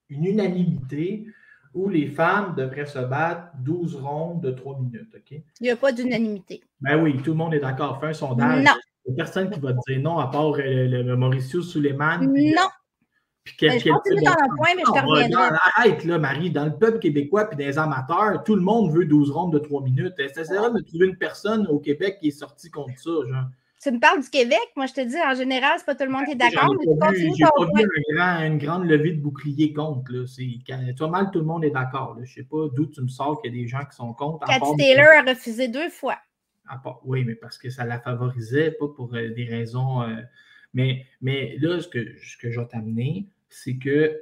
Speaker 2: une unanimité où les femmes devraient se battre 12 rondes de 3 minutes. OK?
Speaker 3: Il n'y a pas d'unanimité.
Speaker 2: Ben oui, tout le monde est d'accord. Fais un sondage.
Speaker 3: Non.
Speaker 2: Il n'y a personne qui va te dire non, à part le Mauricio Suleiman.
Speaker 3: Non.
Speaker 2: Puis
Speaker 3: je continue dans le point, mais je te reviendrai.
Speaker 2: Arrête, là, Marie. Dans le peuple québécois puis des amateurs, tout le monde veut 12 rondes de 3 minutes. Essaieras de trouver une personne au Québec qui est sortie contre ça, genre.
Speaker 3: Tu me parles du Québec, moi je te dis, en général, c'est pas tout le monde qui est d'accord.
Speaker 2: J'ai pas vu une grande levée de bouclier contre. Toi, mal, tout le monde est d'accord. Je sais pas d'où tu me sors qu'il y a des gens qui sont contre.
Speaker 3: Cathy Taylor a refusé 2 fois.
Speaker 2: Oui, mais parce que ça la favorisait, pas pour des raisons. Mais là, ce que je vais t'amener, c'est que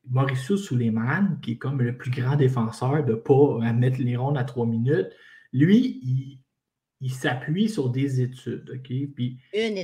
Speaker 2: Mauricio Suleiman, qui est comme le plus grand défenseur de ne pas mettre les rondes à 3 minutes, lui, il s'appuie sur des études, OK? Puis, une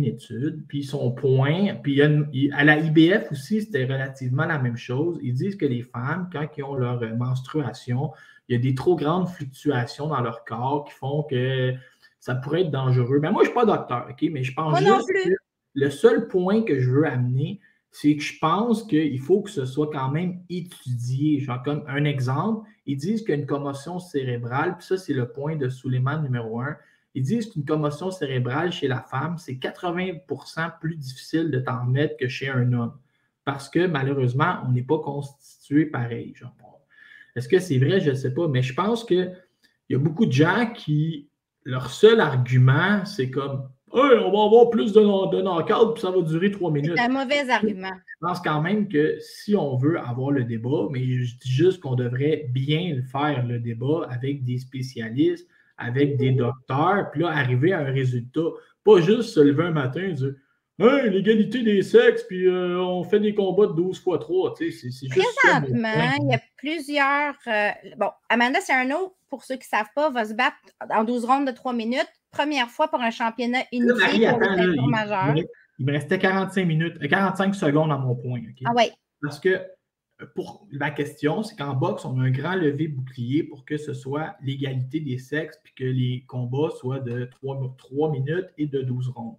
Speaker 2: étude, puis son point, puis à la IBF aussi, c'était relativement la même chose. Ils disent que les femmes, quand ils ont leur menstruation, il y a des trop grandes fluctuations dans leur corps qui font que ça pourrait être dangereux. Mais moi, je ne suis pas docteur, OK? Mais je pense juste que le seul point que je veux amener, c'est que je pense qu'il faut que ce soit quand même étudié. Genre, comme un exemple, ils disent qu'il y a une commotion cérébrale, puis ça, c'est le point de Suleiman numéro 1. Ils disent qu'une commotion cérébrale chez la femme, c'est 80% plus difficile de t'en mettre que chez un homme. Parce que malheureusement, on n'est pas constitué pareil. Genre. Est-ce que c'est vrai? Je ne sais pas. Mais je pense qu'il y a beaucoup de gens qui, leur seul argument, c'est comme hey, on va avoir plus de knock-out, puis ça va durer 3 minutes.
Speaker 3: C'est un mauvais argument.
Speaker 2: Je pense quand même que si on veut avoir le débat, mais je dis juste qu'on devrait bien le faire, le débat, avec des spécialistes, avec des docteurs, puis là, arriver à un résultat. Pas juste se lever un matin et dire hey, l'égalité des sexes, puis on fait des combats de 12 x 3. C'est juste
Speaker 3: présentement, il y a plusieurs. Bon, Amanda Serrano, pour ceux qui ne savent pas, va se battre en 12 rondes de 3 minutes. Première fois pour un championnat unifié pour les ceintures majeures.
Speaker 2: Il me restait 45 secondes à mon point. Okay?
Speaker 3: Ah oui.
Speaker 2: Parce que pour ma question, c'est qu'en boxe, on a un grand levier bouclier pour que ce soit l'égalité des sexes puis que les combats soient de 3 minutes et de 12 rondes.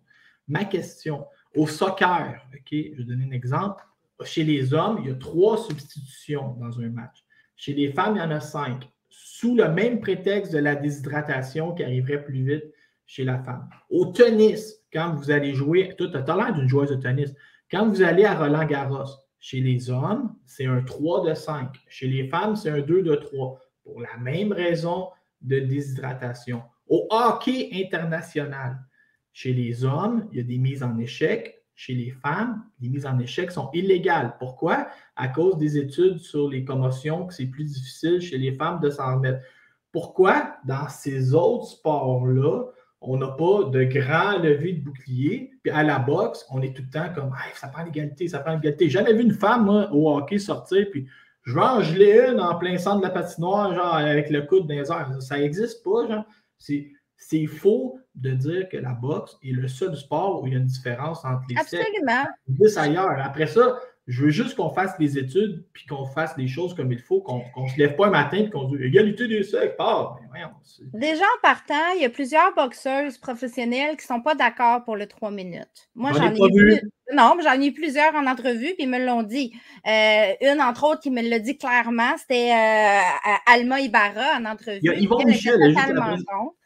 Speaker 2: Ma question, au soccer, OK, je vais donner un exemple. Chez les hommes, il y a 3 substitutions dans un match. Chez les femmes, il y en a 5. Sous le même prétexte de la déshydratation qui arriverait plus vite chez la femme. Au tennis, quand vous allez jouer, toi, tu as l'air d'une joueuse de tennis. Quand vous allez à Roland-Garros, chez les hommes, c'est un 3 de 5. Chez les femmes, c'est un 2 de 3. Pour la même raison de déshydratation. Au hockey international, chez les hommes, il y a des mises en échec. Chez les femmes, les mises en échec sont illégales. Pourquoi? À cause des études sur les commotions, que c'est plus difficile chez les femmes de s'en remettre. Pourquoi? Dans ces autres sports-là, on n'a pas de grand levier de bouclier. Puis à la boxe, on est tout le temps comme hey, ça prend l'égalité, ça prend l'égalité. J'ai jamais vu une femme, moi, au hockey sortir, puis je vais en geler une en plein centre de la patinoire, genre avec le coude dans les airs. Ça n'existe pas, genre. C'est faux de dire que la boxe est le seul sport où il y a une différence entre les sexes.
Speaker 3: Absolument.
Speaker 2: Ailleurs. Après ça, je veux juste qu'on fasse les études puis qu'on fasse les choses comme il faut, qu'on ne se lève pas un matin et qu'on dit égalité des sexes.
Speaker 3: Déjà en partant, il y a plusieurs boxeuses professionnelles qui ne sont pas d'accord pour le 3 minutes. Moi, j'en ai vu. Non, mais j'en ai eu plusieurs en entrevue, puis ils me l'ont dit. Une, entre autres, qui me l'a dit clairement, c'était Alma Ibarra en entrevue.
Speaker 2: Il y a Yvon Michel.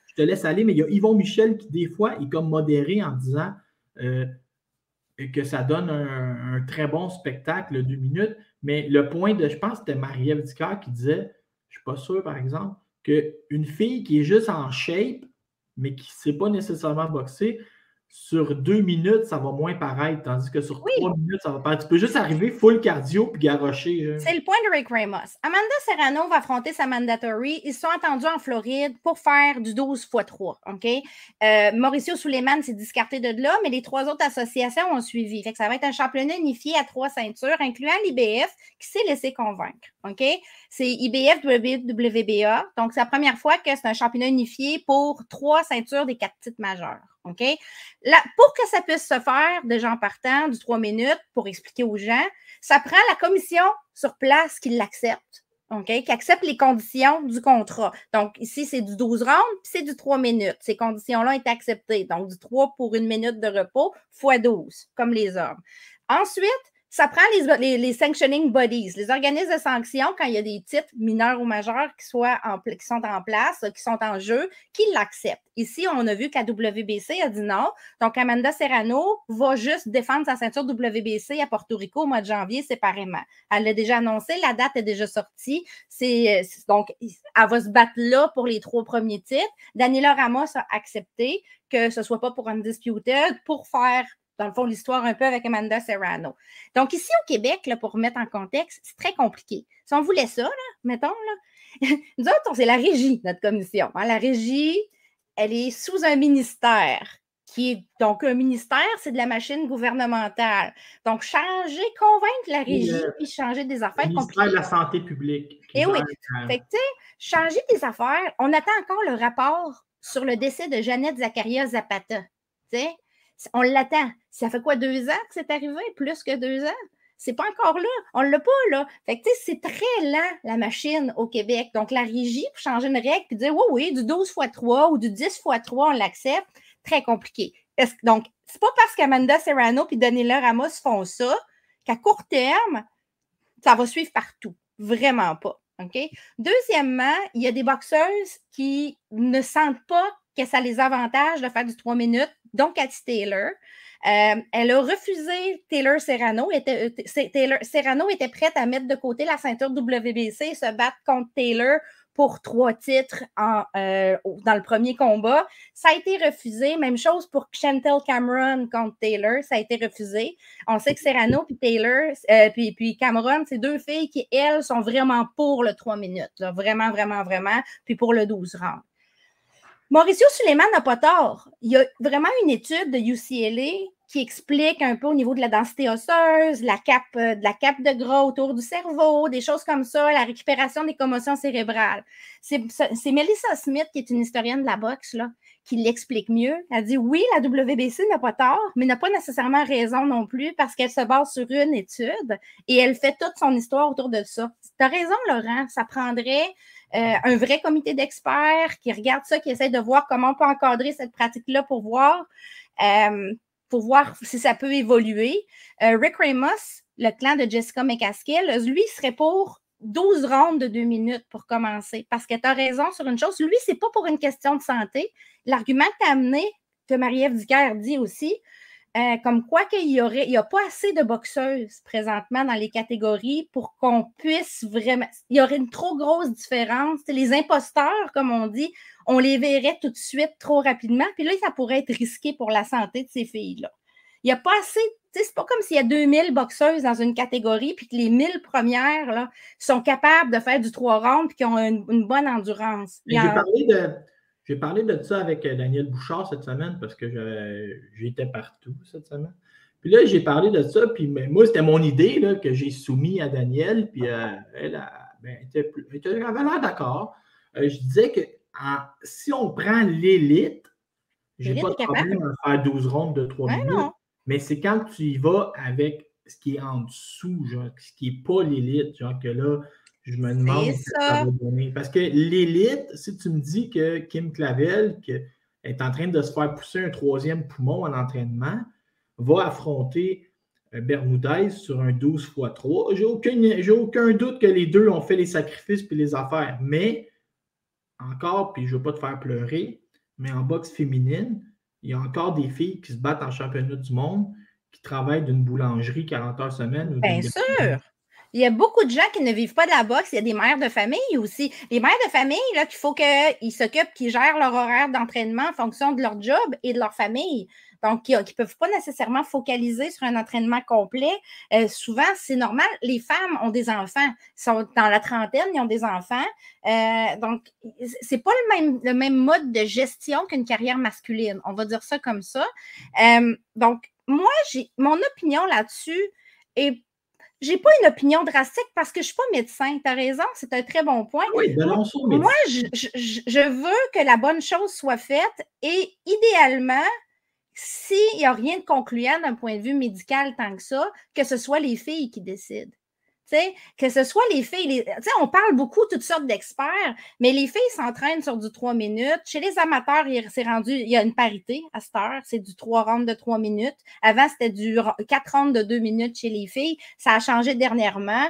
Speaker 2: Je te laisse aller, mais il y a Yvon Michel qui, des fois, est comme modéré en disant que ça donne un très bon spectacle, 2 minutes. Mais le point de, je pense que c'était Marie-Ève Dicker qui disait, je ne suis pas sûr, par exemple, qu'une fille qui est juste en shape, mais qui ne sait pas nécessairement boxer, sur 2 minutes, ça va moins paraître, tandis que sur 3 minutes, ça va paraître. Tu peux juste arriver full cardio puis garrocher.
Speaker 3: C'est le point de Rick Ramos. Amanda Serrano va affronter sa mandatory. Ils se sont entendus en Floride pour faire du 12 x 3. OK? Mauricio Suleiman s'est discarté de là, mais les 3 autres associations ont suivi. Fait que ça va être un championnat unifié à 3 ceintures, incluant l'IBF, qui s'est laissé convaincre. OK? C'est IBF WBA. Donc, c'est la première fois que c'est un championnat unifié pour 3 ceintures des 4 titres majeurs. OK? Là, pour que ça puisse se faire, déjà en partant du 3 minutes, pour expliquer aux gens, ça prend la commission sur place qui l'accepte, OK? Qui accepte les conditions du contrat. Donc, ici, c'est du 12 rounds, puis c'est du 3 minutes. Ces conditions-là ont été acceptées. Donc, du 3 pour 1 minute de repos, x 12, comme les hommes. Ensuite, ça prend les sanctioning bodies, les organismes de sanction, quand il y a des titres mineurs ou majeurs qui sont en place, qui sont en jeu, qui l'acceptent. Ici, on a vu que la WBC a dit non. Donc, Amanda Serrano va juste défendre sa ceinture WBC à Porto Rico au mois de janvier séparément. Elle l'a déjà annoncé, la date est déjà sortie. Donc, elle va se battre là pour les 3 premiers titres. Daniela Ramos a accepté que ce ne soit pas pour Undisputed, pour faire dans le fond, l'histoire un peu avec Amanda Serrano. Donc, ici au Québec, là, pour remettre en contexte, c'est très compliqué. Si on voulait ça, là, mettons, là, nous autres, c'est la régie, notre commission. Hein? La régie, elle est sous un ministère qui est, donc, un ministère, c'est de la machine gouvernementale. Donc, convaincre la régie, puis changer des affaires compliquées.
Speaker 2: Le ministère de la Santé publique.
Speaker 3: Et oui. Fait que, tu sais, changer des affaires, on attend encore le rapport sur le décès de Jeannette Zaccaria Zapata. Tu sais, on l'attend. Ça fait quoi, 2 ans que c'est arrivé? Plus que 2 ans? C'est pas encore là. On l'a pas, là. Fait que, tu sais, c'est très lent, la machine au Québec. Donc, la régie, pour changer une règle, puis dire, oui, du 12x3 ou du 10x3, on l'accepte, très compliqué. Donc, c'est pas parce qu'Amanda Serrano puis Daniela Ramos font ça qu'à court terme, ça va suivre partout. Vraiment pas. OK? Deuxièmement, il y a des boxeuses qui ne sentent pas que ça les avantage de faire du 3 minutes, donc Cathy Taylor. Elle a refusé Taylor Serrano. Serrano était prête à mettre de côté la ceinture WBC et se battre contre Taylor pour 3 titres dans le premier combat. Ça a été refusé. Même chose pour Chantel Cameron contre Taylor. Ça a été refusé. On sait que Serrano puis Taylor, puis Cameron, c'est 2 filles qui, elles, sont vraiment pour le 3 minutes. Là. Vraiment, vraiment, vraiment. Puis pour le 12 rounds. Mauricio Suleiman n'a pas tort. Il y a vraiment une étude de UCLA qui explique un peu au niveau de la densité osseuse, la cape de gras autour du cerveau, des choses comme ça, la récupération des commotions cérébrales. C'est Melissa Smith, qui est une historienne de la boxe, là, qui l'explique mieux. Elle dit oui, la WBC n'a pas tort, mais n'a pas nécessairement raison non plus parce qu'elle se base sur une étude et elle fait toute son histoire autour de ça. Tu as raison, Laurent, ça prendrait un vrai comité d'experts qui regarde ça, qui essaie de voir comment on peut encadrer cette pratique-là pour voir si ça peut évoluer. Rick Ramos, le clan de Jessica McCaskill, lui, serait pour 12 rounds de 2 minutes pour commencer. Parce que tu as raison sur une chose, lui, c'est pas pour une question de santé. L'argument que tu as amené, que Marie-Ève Dicker dit aussi, comme quoi qu'il n'y a pas assez de boxeuses présentement dans les catégories pour qu'on puisse vraiment... Il y aurait une trop grosse différence. Les imposteurs, comme on dit, on les verrait tout de suite trop rapidement. Puis là, ça pourrait être risqué pour la santé de ces filles-là. Il n'y a pas assez... C'est pas comme s'il y a 2000 boxeuses dans une catégorie puis que les 1000 premières là, sont capables de faire du 3 rounds puis qui ont une bonne endurance.
Speaker 2: J'ai parlé de ça avec Daniel Bouchard cette semaine parce que j'étais partout cette semaine. Puis là, j'ai parlé de ça, puis moi, c'était mon idée là, que j'ai soumis à Daniel, puis elle avait l'air d'accord. Je disais que si on prend l'élite, j'ai pas de problème à faire 12 rondes de 3 minutes, non. Mais c'est quand tu y vas avec ce qui est en dessous, genre, ce qui n'est pas l'élite, genre que là, je me demande ce que ça va donner. Parce que l'élite, si tu me dis que Kim Clavel, qui est en train de se faire pousser un 3e poumon en entraînement, va affronter Bermudez sur un 12x3, j'ai aucun doute que les deux ont fait les sacrifices puis les affaires. Mais, encore, puis je ne veux pas te faire pleurer, mais en boxe féminine, il y a encore des filles qui se battent en championnat du monde, qui travaillent d'une boulangerie 40 heures semaine.
Speaker 3: Bien sûr! Il y a beaucoup de gens qui ne vivent pas de la boxe. Il y a des mères de famille aussi. Les mères de famille, là, qu'il faut qu'ils s'occupent, qu'ils gèrent leur horaire d'entraînement en fonction de leur job et de leur famille. Donc, qui ne peuvent pas nécessairement focaliser sur un entraînement complet. Souvent, c'est normal. Les femmes ont des enfants. Ils sont dans la trentaine, ils ont des enfants. Donc, c'est pas le même mode de gestion qu'une carrière masculine. On va dire ça comme ça. Donc, moi, mon opinion là-dessus est... J'ai pas une opinion drastique parce que je suis pas médecin. Tu as raison, c'est un très bon point.
Speaker 2: Oui,
Speaker 3: moi, je veux que la bonne chose soit faite et idéalement, s'il n'y a rien de concluant d'un point de vue médical tant que ça, que ce soit les filles qui décident. T'sais, que ce soit les filles, on parle beaucoup, toutes sortes d'experts, mais les filles s'entraînent sur du 3 minutes. Chez les amateurs, il y a une parité à cette heure, c'est du 3 rounds de 3 minutes. Avant, c'était du 4 rounds de 2 minutes chez les filles. Ça a changé dernièrement.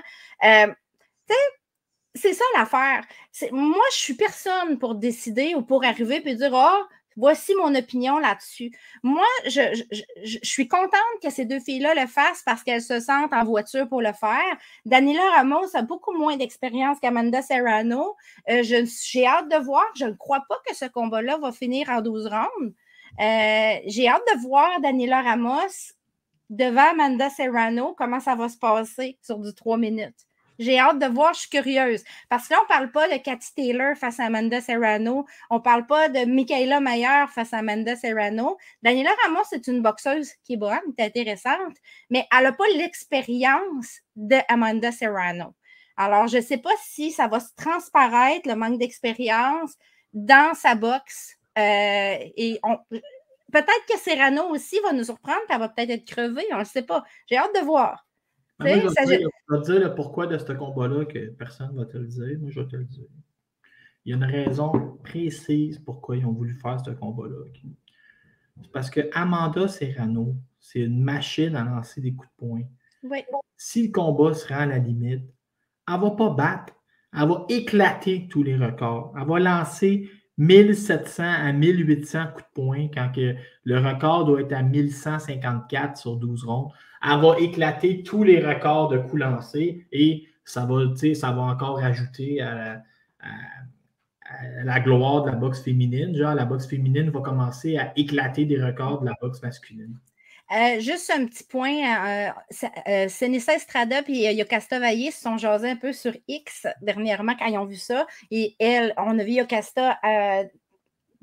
Speaker 3: C'est ça l'affaire. Moi, je suis personne pour décider ou pour arriver et dire « Ah, voici mon opinion là-dessus. » Moi, je suis contente que ces deux filles-là le fassent parce qu'elles se sentent en voiture pour le faire. Daniela Ramos a beaucoup moins d'expérience qu'Amanda Serrano. J'ai hâte de voir. Je ne crois pas que ce combat-là va finir en 12 rounds. J'ai hâte de voir Daniela Ramos devant Amanda Serrano, comment ça va se passer sur du 3 minutes. J'ai hâte de voir, je suis curieuse. Parce que là, on ne parle pas de Cathy Taylor face à Amanda Serrano. On ne parle pas de Michaela Mayer face à Amanda Serrano. Daniela Ramos, c'est une boxeuse qui est bonne, qui est intéressante, mais elle n'a pas l'expérience d'Amanda Serrano. Alors, je ne sais pas si ça va se transparaître, le manque d'expérience, dans sa boxe. Peut-être que Serrano aussi va nous surprendre, puis elle va peut-être être crevée, on ne le sait pas. J'ai hâte de voir.
Speaker 2: Moi, je vais te dire le pourquoi de ce combat-là que personne ne va te le dire. Moi, je vais te le dire. Il y a une raison précise pourquoi ils ont voulu faire ce combat-là. C'est parce que Amanda Serrano, c'est une machine à lancer des coups de poing.
Speaker 3: Oui.
Speaker 2: Si le combat se rend à la limite, elle ne va pas battre. Elle va éclater tous les records. Elle va lancer 1700 à 1800 coups de poing quand le record doit être à 1154 sur 12 rondes. Elle va éclater tous les records de coups lancés et ça va encore rajouter à la gloire de la boxe féminine. Genre, la boxe féminine va commencer à éclater des records de la boxe masculine.
Speaker 3: Juste un petit point, Senissa Estrada et Yokasta Valle se sont jasés un peu sur X dernièrement quand ils ont vu ça. Et on a vu Yokasta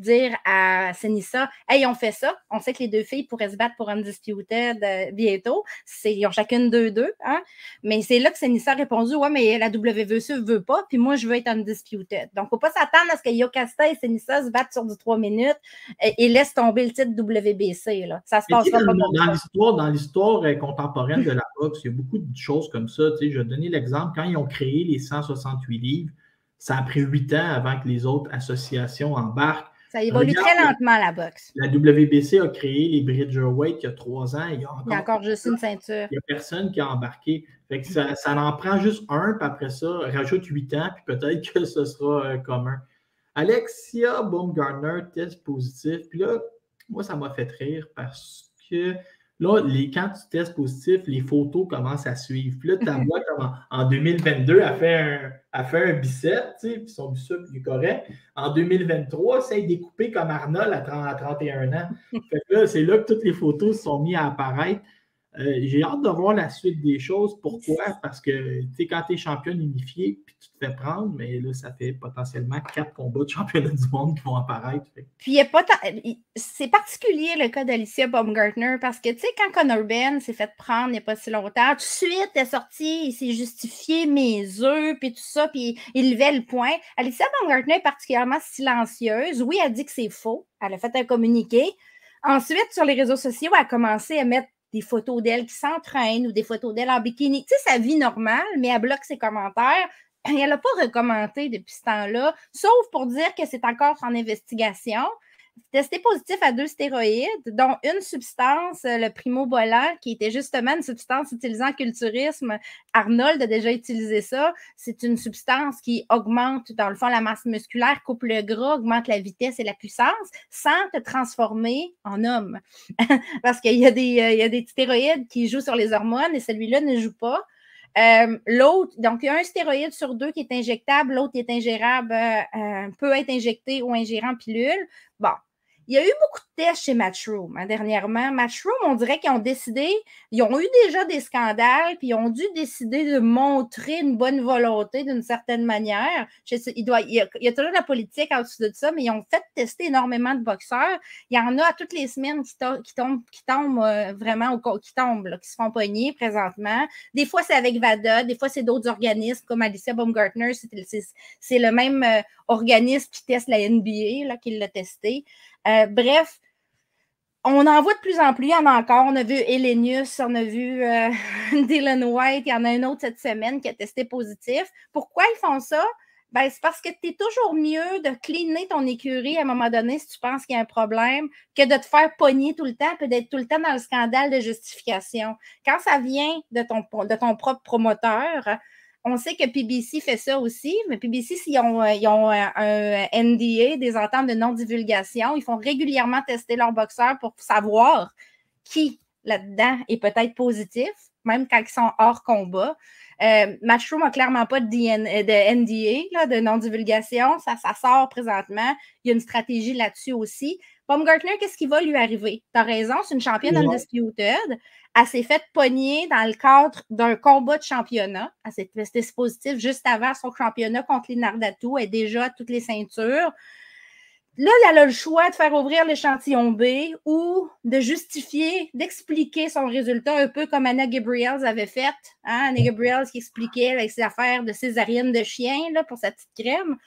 Speaker 3: dire à Senissa, « Hey, on fait ça. On sait que les deux filles pourraient se battre pour Undisputed bientôt. Ils ont chacune 2-2. Hein? » Mais c'est là que Senissa a répondu, « Ouais, mais la WWC ne veut pas, puis moi, je veux être Undisputed. » Donc, il ne faut pas s'attendre à ce que Yokasta et Senissa se battent sur du 3 minutes et laissent tomber le titre WBC. Là. Ça se passera pas comme ça.
Speaker 2: Dans l'histoire contemporaine de la boxe, il y a beaucoup de choses comme ça. Je vais donner l'exemple. Quand ils ont créé les 168 livres, ça a pris 8 ans avant que les autres associations embarquent.
Speaker 3: Ça évolue très lentement, la boxe.
Speaker 2: La WBC a créé les Bridgerweight il y a 3 ans. Il y a
Speaker 3: encore juste une ceinture.
Speaker 2: Il n'y a personne qui a embarqué. Fait que ça en prend juste un, puis après ça, rajoute 8 ans, puis peut-être que ce sera commun. Alexia Baumgartner, test positif. Puis là, moi, ça m'a fait rire parce que là, quand tu testes positif, les photos commencent à suivre. Puis là, tu vois comme en 2022, elle fait un bicep, tu sais, puis son bicep il est correct. En 2023, ça est découpé comme Arnold à 31 ans. Fait que là, c'est là que toutes les photos se sont mises à apparaître. J'ai hâte de voir la suite des choses. Pourquoi? Parce que tu sais, quand tu es championne unifiée, puis tu te fais prendre, mais là, ça fait potentiellement 4 combats de championnat du monde qui vont apparaître. Fait.
Speaker 3: Puis c'est particulier le cas d'Alicia Baumgartner parce que tu sais, quand Conor Ben s'est fait prendre il n'y a pas si longtemps, tout de suite, elle est sortie, il s'est justifié mes œufs, puis tout ça, puis il levait le point. Alicia Baumgartner est particulièrement silencieuse. Oui, elle dit que c'est faux. Elle a fait un communiqué. Ensuite, sur les réseaux sociaux, elle a commencé à mettre des photos d'elle qui s'entraîne ou des photos d'elle en bikini. Tu sais, sa vie normale, mais elle bloque ses commentaires. Et elle n'a pas recommenté depuis ce temps-là, sauf pour dire que c'est encore en investigation. Testé positif à 2 stéroïdes, dont une substance, le primobolan, qui était justement une substance utilisée en culturisme. Arnold a déjà utilisé ça. C'est une substance qui augmente, dans le fond, la masse musculaire, coupe le gras, augmente la vitesse et la puissance, sans te transformer en homme. Parce qu'il y a des stéroïdes qui jouent sur les hormones et celui-là ne joue pas. L'autre, donc il y a un stéroïde sur 2 qui est injectable, l'autre est ingérable, peut être injecté ou ingéré en pilule. Bon, il y a eu beaucoup de tests chez Matchroom dernièrement. Matchroom, on dirait qu'ils ont décidé, ils ont eu déjà des scandales, puis ils ont dû décider de montrer une bonne volonté d'une certaine manière. Il y a toujours de la politique en dessous de ça, mais ils ont fait tester énormément de boxeurs. Il y en a à toutes les semaines qui tombent vraiment, qui se font pogner présentement. Des fois, c'est avec VADA, des fois, c'est d'autres organismes comme Alicia Baumgartner. C'est le même organisme qui teste la NBA là, qui l'a testé. Bref, on en voit de plus en plus, il y en a encore. On a vu Elenius, on a vu Dylan White, il y en a un autre cette semaine qui a testé positif. Pourquoi ils font ça? Ben, c'est parce que tu es toujours mieux de cleaner ton écurie à un moment donné si tu penses qu'il y a un problème que de te faire pogner tout le temps et d'être tout le temps dans le scandale de justification. Quand ça vient de ton propre promoteur, on sait que PBC fait ça aussi, mais PBC, ils ont un NDA, des ententes de non-divulgation. Ils font régulièrement tester leurs boxeurs pour savoir qui là-dedans est peut-être positif, même quand ils sont hors combat. Matchroom n'a clairement pas de NDA, là, de non-divulgation. Ça sort présentement. Il y a une stratégie là-dessus aussi. Baumgartner, qu'est-ce qui va lui arriver? Tu as raison, c'est une championne undisputed. Elle s'est faite pogner dans le cadre d'un combat de championnat. Elle s'est testée positive juste avant son championnat contre Linardatou. Elle est déjà à toutes les ceintures. Là, elle a le choix de faire ouvrir l'échantillon B ou de justifier, d'expliquer son résultat, un peu comme Anna Gabriels avait fait. Hein? Anna Gabriels qui expliquait avec ses affaires de césarienne de chien là, pour sa petite crème.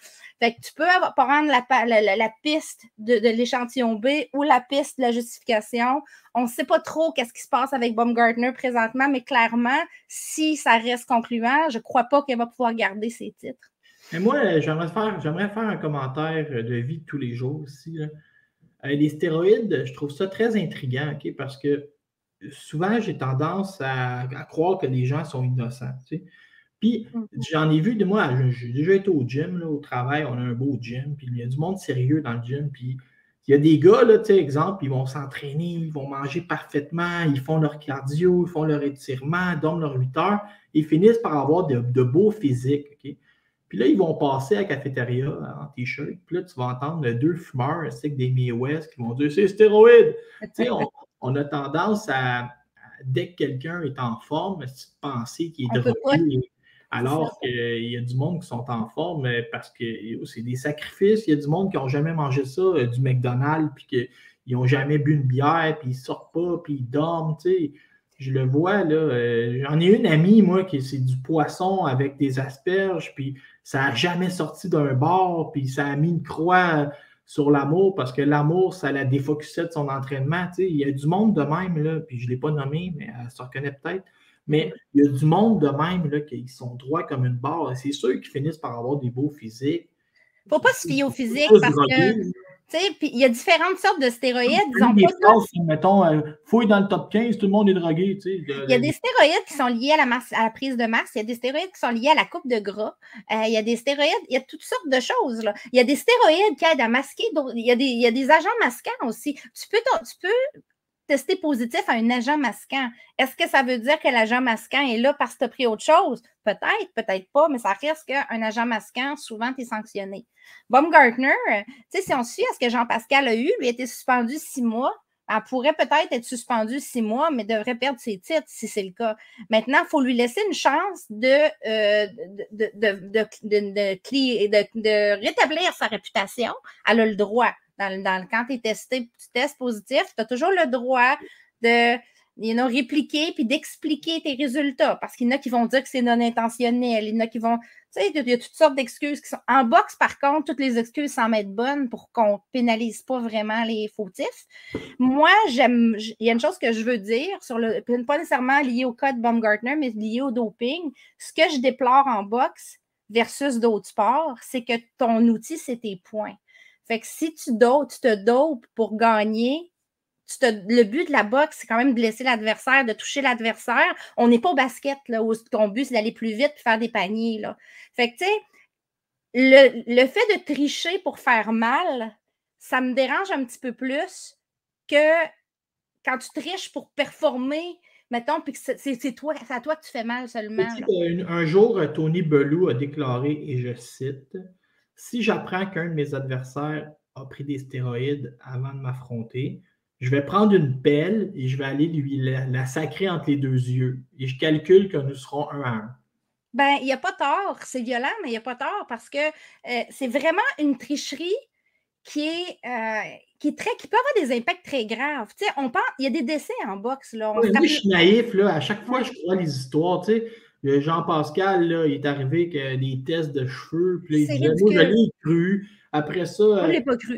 Speaker 3: Fait que tu peux prendre la piste de l'échantillon B ou la piste de la justification. On ne sait pas trop qu'est-ce qui se passe avec Baumgartner présentement, mais clairement, si ça reste concluant, je ne crois pas qu'elle va pouvoir garder ses titres.
Speaker 2: Et moi, j'aimerais faire un commentaire de vie de tous les jours aussi. Les stéroïdes, je trouve ça très intriguant, okay, parce que souvent, j'ai tendance à croire que les gens sont innocents. Tu sais. Puis, j'en ai vu, moi, j'ai déjà été au gym, là, au travail, on a un beau gym, puis il y a du monde sérieux dans le gym, puis il y a des gars, là, tu sais, exemple, ils vont s'entraîner, ils vont manger parfaitement, ils font leur cardio, ils font leur étirement, dorment leurs 8 heures, ils finissent par avoir de beaux physiques, OK? Puis là, ils vont passer à la cafétéria en t-shirt. Puis là, tu vas entendre deux fumeurs, ainsi que des Mae West, qui vont dire « c'est stéroïde ». Tu sais, on a tendance à, dès que quelqu'un est en forme, penser qu'il est drogué, alors qu'il y a du monde qui sont en forme parce que c'est des sacrifices. Il y a du monde qui n'ont jamais mangé ça, du McDonald's, puis qu'ils n'ont jamais bu une bière, puis ils ne sortent pas, puis ils dorment, tu sais. Je le vois, là. J'en ai une amie, moi, qui c'est du poisson avec des asperges, puis ça n'a jamais sorti d'un bar, puis ça a mis une croix sur l'amour, parce que l'amour, ça la défocusait de son entraînement. Tu sais, il y a du monde de même, là, puis je ne l'ai pas nommé, mais elle se reconnaît peut-être. Mais il y a du monde de même, là, qui sont droits comme une barre. C'est sûr qu'ils finissent par avoir des beaux physiques.
Speaker 3: Il ne faut pas se fier au physique, parce que... Puis il y a différentes sortes de stéroïdes. Ils ont pas
Speaker 2: phrases, mettons, fouille dans le top 15, tout le monde est drogué.
Speaker 3: Il y a des stéroïdes qui sont liés à la prise de masse. Il y a des stéroïdes qui sont liés à la coupe de gras. Il y a des stéroïdes, il y a toutes sortes de choses. Là. Il y a des stéroïdes qui aident à masquer. Il y a des agents masquants aussi. Tu peux tester positif à un agent masquant. Est-ce que ça veut dire que l'agent masquant est là parce que tu as pris autre chose? Peut-être, peut-être pas, mais ça reste qu'un agent masquant, souvent, tu es sanctionné. Baumgartner, tu sais, si on suit à ce que Jean-Pascal a eu, lui a été suspendu 6 mois. Elle pourrait peut-être être suspendue 6 mois, mais devrait perdre ses titres si c'est le cas. Maintenant, il faut lui laisser une chance de rétablir sa réputation. Elle a le droit. Quand tu es testé, tu testes positif, tu as toujours le droit de répliquer puis d'expliquer tes résultats. Parce qu'il y en a qui vont dire que c'est non intentionnel. Il y en a qui vont. Tu sais, il y a toutes sortes d'excuses qui sont. En boxe, par contre, toutes les excuses semblent être bonnes pour qu'on ne pénalise pas vraiment les fautifs. Moi, il y a une chose que je veux dire, pas nécessairement liée au cas de Baumgartner, mais liée au doping. Ce que je déplore en boxe versus d'autres sports, c'est que ton outil, c'est tes points. Fait que si tu te dopes pour gagner, le but de la boxe, c'est quand même de blesser l'adversaire, de toucher l'adversaire. On n'est pas au basket, là, où ton but, c'est d'aller plus vite et faire des paniers. Là. Fait que, tu sais, le fait de tricher pour faire mal, ça me dérange un petit peu plus que quand tu triches pour performer, mettons, puis que c'est à toi que tu fais mal seulement.
Speaker 2: Un jour, Tony Bellew a déclaré, et je cite, « Si j'apprends qu'un de mes adversaires a pris des stéroïdes avant de m'affronter, je vais prendre une pelle et je vais aller lui la sacrer entre les deux yeux. Et je calcule que nous serons 1 à 1. »
Speaker 3: Ben, il n'y a pas tort. C'est violent, mais il n'y a pas tort parce que c'est vraiment une tricherie qui peut avoir des impacts très graves. Tu sais, il y a des décès en boxe. Là.
Speaker 2: Moi, je suis naïf. Là, à chaque fois, je crois les histoires. Tu sais, Jean-Pascal, là, il est arrivé avec des tests de cheveux. Puis là, il disait, moi, je l'ai cru. Après ça,
Speaker 3: je ne l'ai pas cru.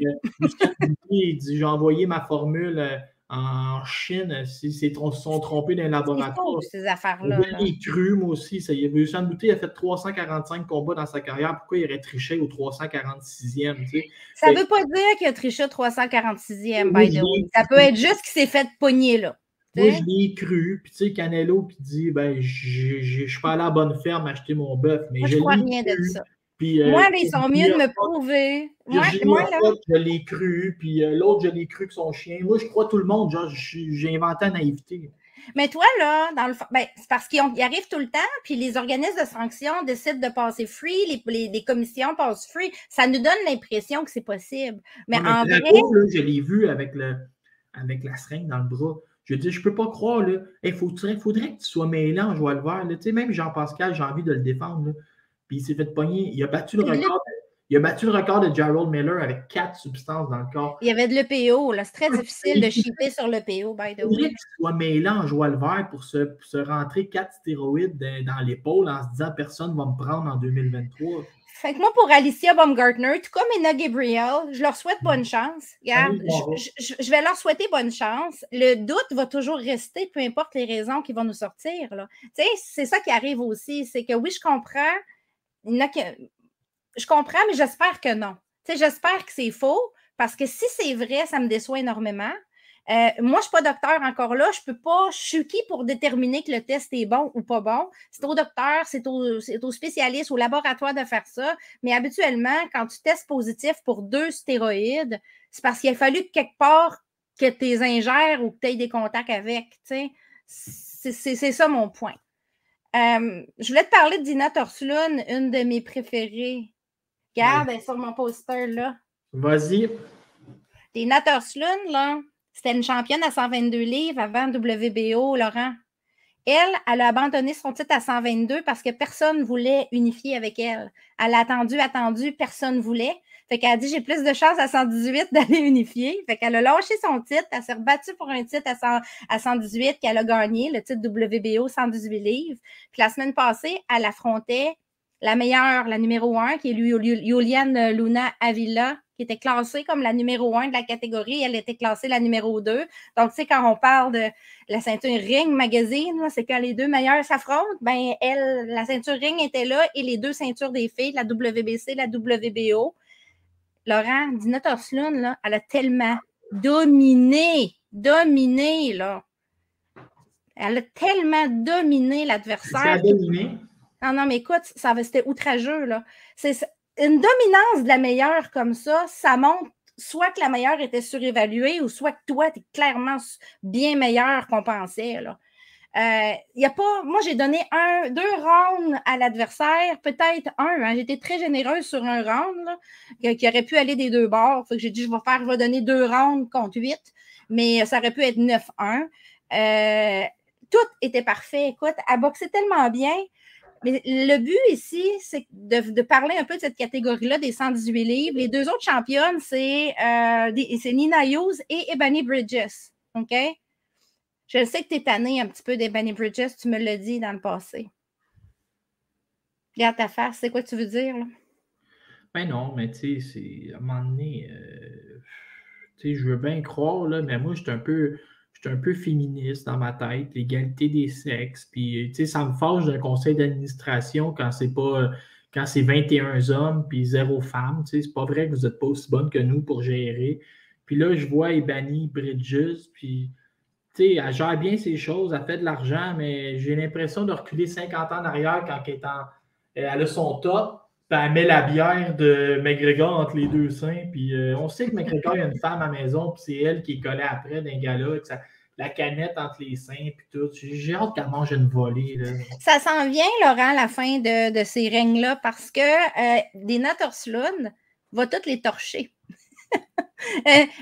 Speaker 2: Il dit, j'ai envoyé ma formule en Chine, s'ils se sont trompés dans les laboratoires.
Speaker 3: C'est faux, ces affaires-là.
Speaker 2: Je l'ai cru, moi aussi. Il avait Usain Bolt, il a fait 345 combats dans sa carrière. Pourquoi il aurait triché au 346e?
Speaker 3: Ça ne veut pas dire qu'il a triché au 346e, by the way. Ça peut être juste qu'il s'est fait pogner là.
Speaker 2: Moi, je l'ai cru. Puis, tu sais, Canelo qui dit, ben, je suis pas allé à la bonne ferme acheter mon bœuf. Mais
Speaker 3: moi, je crois rien de ça.
Speaker 2: Puis,
Speaker 3: moi, ils sont mieux de me prouver.
Speaker 2: Moi, là, je l'ai cru. Puis, l'autre, je l'ai cru que son chien. Moi, je crois tout le monde. Genre, j'ai inventé la naïveté.
Speaker 3: Mais toi, là, dans le fond, ben, c'est parce qu'ils arrivent tout le temps, puis les organismes de sanctions décident de passer free, les commissions passent free. Ça nous donne l'impression que c'est possible. Mais en vrai...
Speaker 2: Là, je l'ai vu avec la seringue dans le bras. Je dis, je peux pas croire, là. Il faudrait que tu sois mêlé en joie le vert. Tu sais, même Jean-Pascal, j'ai envie de le défendre. Là. Puis il s'est fait pogner. Il a battu le record. Il a battu le record de Jarrell Miller avec 4 substances dans le corps.
Speaker 3: Il y avait de l'EPO. C'est très difficile de shipper sur l'EPO, by the way.
Speaker 2: Il faudrait qu'il soit mêlé en joie le vert pour se rentrer 4 stéroïdes dans l'épaule en se disant personne ne va me prendre en 2023.
Speaker 3: Fait que moi, pour Alicia Baumgartner, tout comme Ena Gabriel, je leur souhaite bonne chance. Regarde, je vais leur souhaiter bonne chance. Le doute va toujours rester, peu importe les raisons qui vont nous sortir. Là. Tu sais, c'est ça qui arrive aussi. C'est que oui, je comprends. Je comprends, mais j'espère que non. Tu sais, j'espère que c'est faux, parce que si c'est vrai, ça me déçoit énormément. Moi, je ne suis pas docteur encore là. Je suis qui pour déterminer que le test est bon ou pas bon? C'est au docteur, c'est au spécialiste, au laboratoire de faire ça. Mais habituellement, quand tu testes positif pour 2 stéroïdes, c'est parce qu'il a fallu quelque part que tu les ingères ou que tu aies des contacts avec. C'est ça mon point. Je voulais te parler de Dina Torslund, une de mes préférées. Regarde, elle est sur mon poster là.
Speaker 2: Vas-y.
Speaker 3: Dina Torslund, là. C'était une championne à 122 livres avant WBO, Laurent. Elle a abandonné son titre à 122 parce que personne ne voulait unifier avec elle. Elle a attendu, personne ne voulait. Fait qu'elle a dit, j'ai plus de chances à 118 d'aller unifier. Fait qu'elle a lâché son titre. Elle s'est rebattue pour un titre à 118 qu'elle a gagné, le titre WBO 118 livres. Puis la semaine passée, elle affrontait la meilleure, la numéro 1, qui est Julianne Luna Avila, qui était classée comme la numéro 1 de la catégorie. Elle était classée la numéro 2. Donc, tu sais, quand on parle de la ceinture Ring Magazine, c'est quand les deux meilleurs s'affrontent, ben elle, la ceinture Ring était là et les 2 ceintures des filles, la WBC, la WBO. Laurent, Dina Torslund, là, elle a tellement dominé, là. Elle a tellement dominé l'adversaire.
Speaker 2: Elle a dominé.
Speaker 3: Non, mais écoute, c'était outrageux, là. C'est une dominance de la meilleure comme ça montre soit que la meilleure était surévaluée ou soit que toi, tu es clairement bien meilleur qu'on pensait, là. Y a pas, moi, j'ai donné 2 rounds à l'adversaire, peut-être 1. Hein, j'ai été très généreuse sur un round là, qui aurait pu aller des 2 bords. Fait que j'ai dit, je vais donner 2 rounds contre 8, mais ça aurait pu être 9-1. Tout était parfait. Écoute, elle boxait tellement bien. Mais le but ici, c'est de parler un peu de cette catégorie-là des 118 livres. Les 2 autres championnes, c'est Nina Hughes et Ebony Bridges. OK? Je sais que tu es tannée un petit peu d'Ebony Bridges. Tu me l'as dit dans le passé. Regarde ta face. C'est quoi que tu veux dire, là?
Speaker 2: Ben non, mais tu sais, à un moment donné, tu sais, je veux bien croire, là, mais moi, je suis un peu féministe dans ma tête, l'égalité des sexes. Puis, tu sais, ça me fâche d'un conseil d'administration quand c'est 21 hommes puis 0 femmes. Tu sais, c'est pas vrai que vous n'êtes pas aussi bonnes que nous pour gérer. Puis là, je vois Ebony Bridges, puis, tu sais, elle gère bien ses choses, elle fait de l'argent, mais j'ai l'impression de reculer 50 ans en arrière quand elle a son top. Puis elle met la bière de McGregor entre les 2 seins. Puis on sait que McGregor, il y a une femme à la maison, puis c'est elle qui est collée après d'un gars-là, avec la canette entre les seins, puis tout. J'ai hâte qu'elle mange une volée. Là.
Speaker 3: Ça s'en vient, Laurent, la fin de ces règnes-là, parce que Dina Torslund va toutes les torcher.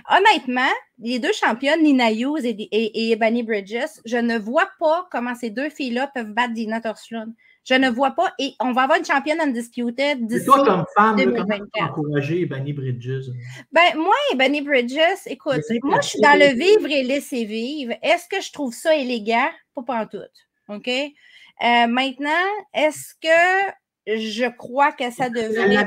Speaker 3: Honnêtement, les 2 championnes, Nina Hughes et Ebony Bridges, je ne vois pas comment ces 2 filles-là peuvent battre Dina Torslund. Je ne vois pas. Et on va avoir une championne undisputed d'ici 2024.
Speaker 2: Toi, comme femme, comment tu as encouragé Ebony Bridges?
Speaker 3: Ben, moi, Ebony Bridges, écoute, moi, je suis dans le vivre et laisser vivre. Est-ce que je trouve ça élégant? Pas pantoute. OK? Maintenant, est-ce que je crois que ça devrait...
Speaker 2: Elle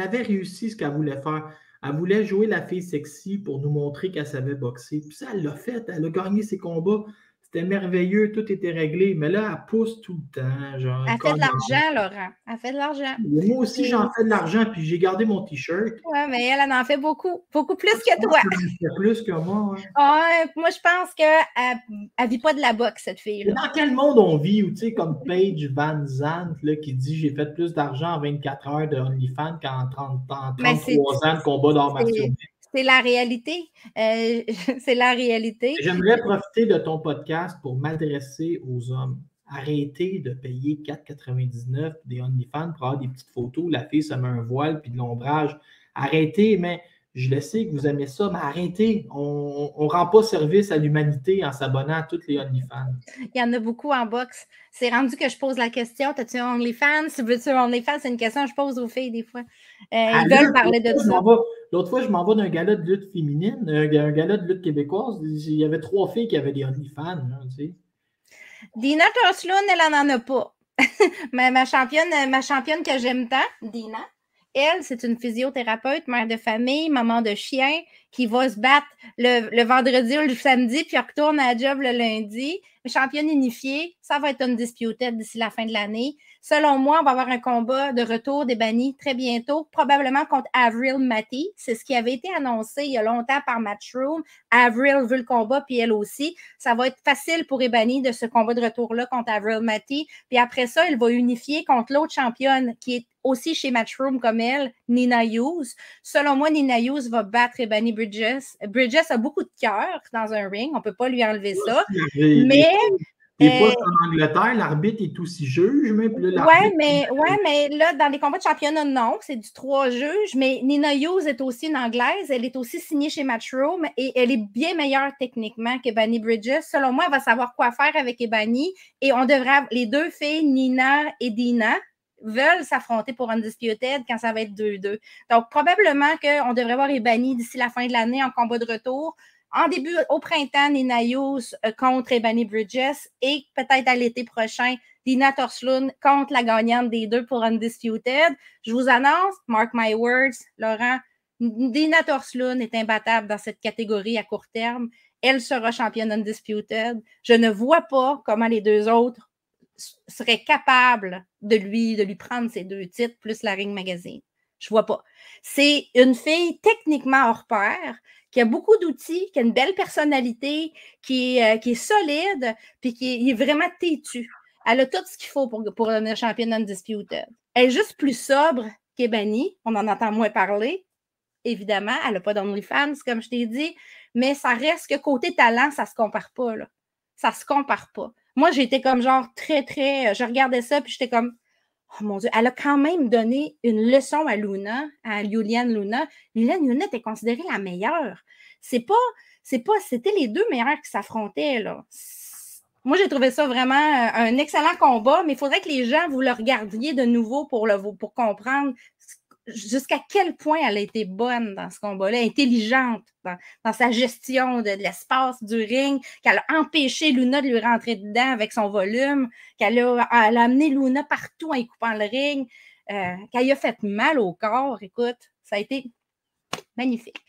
Speaker 2: avait réussi ce qu'elle voulait faire. Elle voulait jouer la fille sexy pour nous montrer qu'elle savait boxer. Puis ça, elle l'a fait. Elle a gagné ses combats. C'était merveilleux. Tout était réglé. Mais là, elle pousse tout le temps. Genre,
Speaker 3: Elle fait de l'argent, Laurent. Elle fait de l'argent.
Speaker 2: Moi aussi, j'en fais de l'argent. Puis j'ai gardé mon T-shirt.
Speaker 3: Oui, mais elle en fait beaucoup. Beaucoup plus que toi.
Speaker 2: Elle fait plus que moi.
Speaker 3: Moi, je pense qu'elle ne vit pas de la boxe, cette fille-là.
Speaker 2: Dans quel monde on vit où, tu sais, comme Paige Van Zandt, là, qui dit j'ai fait plus d'argent en 24 heures de OnlyFans qu'en 33 ans de combat d'arts martiaux.
Speaker 3: C'est la réalité. C'est la réalité.
Speaker 2: J'aimerais profiter de ton podcast pour m'adresser aux hommes. Arrêtez de payer 4,99 des OnlyFans pour avoir des petites photos où la fille se met un voile puis de l'ombrage. Arrêtez, mais je le sais que vous aimez ça, mais arrêtez. On ne rend pas service à l'humanité en s'abonnant à toutes les OnlyFans.
Speaker 3: Il y en a beaucoup en boxe. C'est rendu que je pose la question, t'as-tu un OnlyFans? Veux-tu un OnlyFans? C'est une question que je pose aux filles des fois. Ils veulent parler de ça.
Speaker 2: L'autre fois, je m'en vais d'un gala de lutte féminine, un gala de lutte québécoise. Il y avait 3 filles qui avaient des OnlyFans. Tu sais.
Speaker 3: Dina Torslund, elle n'en a pas. Mais ma championne que j'aime tant, Dina, elle, c'est une physiothérapeute, mère de famille, maman de chien, qui va se battre le vendredi ou le samedi, puis elle retourne à la job le lundi. Championne unifiée, ça va être undisputed d'ici la fin de l'année. Selon moi, on va avoir un combat de retour des bannis très bientôt, probablement contre Avril Matty. C'est ce qui avait été annoncé il y a longtemps par Matchroom. Avril veut le combat, puis elle aussi. Ça va être facile pour Ebony de ce combat de retour-là contre Avril Matty. Puis après ça, elle va unifier contre l'autre championne qui est aussi chez Matchroom comme elle, Nina Hughes. Selon moi, Nina Hughes va battre Ebony Bridges. Bridges a beaucoup de cœur dans un ring. On ne peut pas lui enlever ça. Mais...
Speaker 2: Des fois, en Angleterre, l'arbitre est aussi juge. Oui,
Speaker 3: mais là, dans les combats de championnat, non, c'est du 3 juges. Mais Nina Hughes est aussi une Anglaise. Elle est aussi signée chez Matchroom et elle est bien meilleure techniquement qu'Ebony Bridges. Selon moi, elle va savoir quoi faire avec Ebony. Et on devrait, les deux filles, Nina et Dina, veulent s'affronter pour Undisputed quand ça va être 2-2. Donc, probablement qu'on devrait voir Ebony d'ici la fin de l'année en combat de retour. En début, au printemps, Nina Hughes contre Ebony Bridges et peut-être à l'été prochain, Dina Torslund contre la gagnante des deux pour Undisputed. Je vous annonce, mark my words, Laurent, Dina Torslund est imbattable dans cette catégorie à court terme. Elle sera championne Undisputed. Je ne vois pas comment les deux autres seraient capables de lui prendre ces 2 titres plus la Ring Magazine. Je vois pas. C'est une fille techniquement hors pair, qui a beaucoup d'outils, qui a une belle personnalité, qui est solide, puis qui est vraiment têtue. Elle a tout ce qu'il faut pour devenir championne Undisputed. Elle est juste plus sobre qu'Ebony. On en entend moins parler. Évidemment, elle n'a pas d'OnlyFans, comme je t'ai dit, mais ça reste que côté talent, ça ne se compare pas. Là. Ça ne se compare pas. Moi, j'étais comme genre très, très... Je regardais ça, puis j'étais comme... Oh mon Dieu, elle a quand même donné une leçon à Luna, à Julianne Luna. Julianne Luna était considérée la meilleure. C'était les deux meilleurs qui s'affrontaient, là. Moi, j'ai trouvé ça vraiment un excellent combat, mais il faudrait que les gens vous le regardiez de nouveau pour comprendre jusqu'à quel point elle a été bonne dans ce combat-là, intelligente dans sa gestion de l'espace du ring, qu'elle a empêché Luna de lui rentrer dedans avec son volume, qu'elle a amené Luna partout en y coupant le ring, qu'elle y a fait mal au corps. Écoute, ça a été magnifique.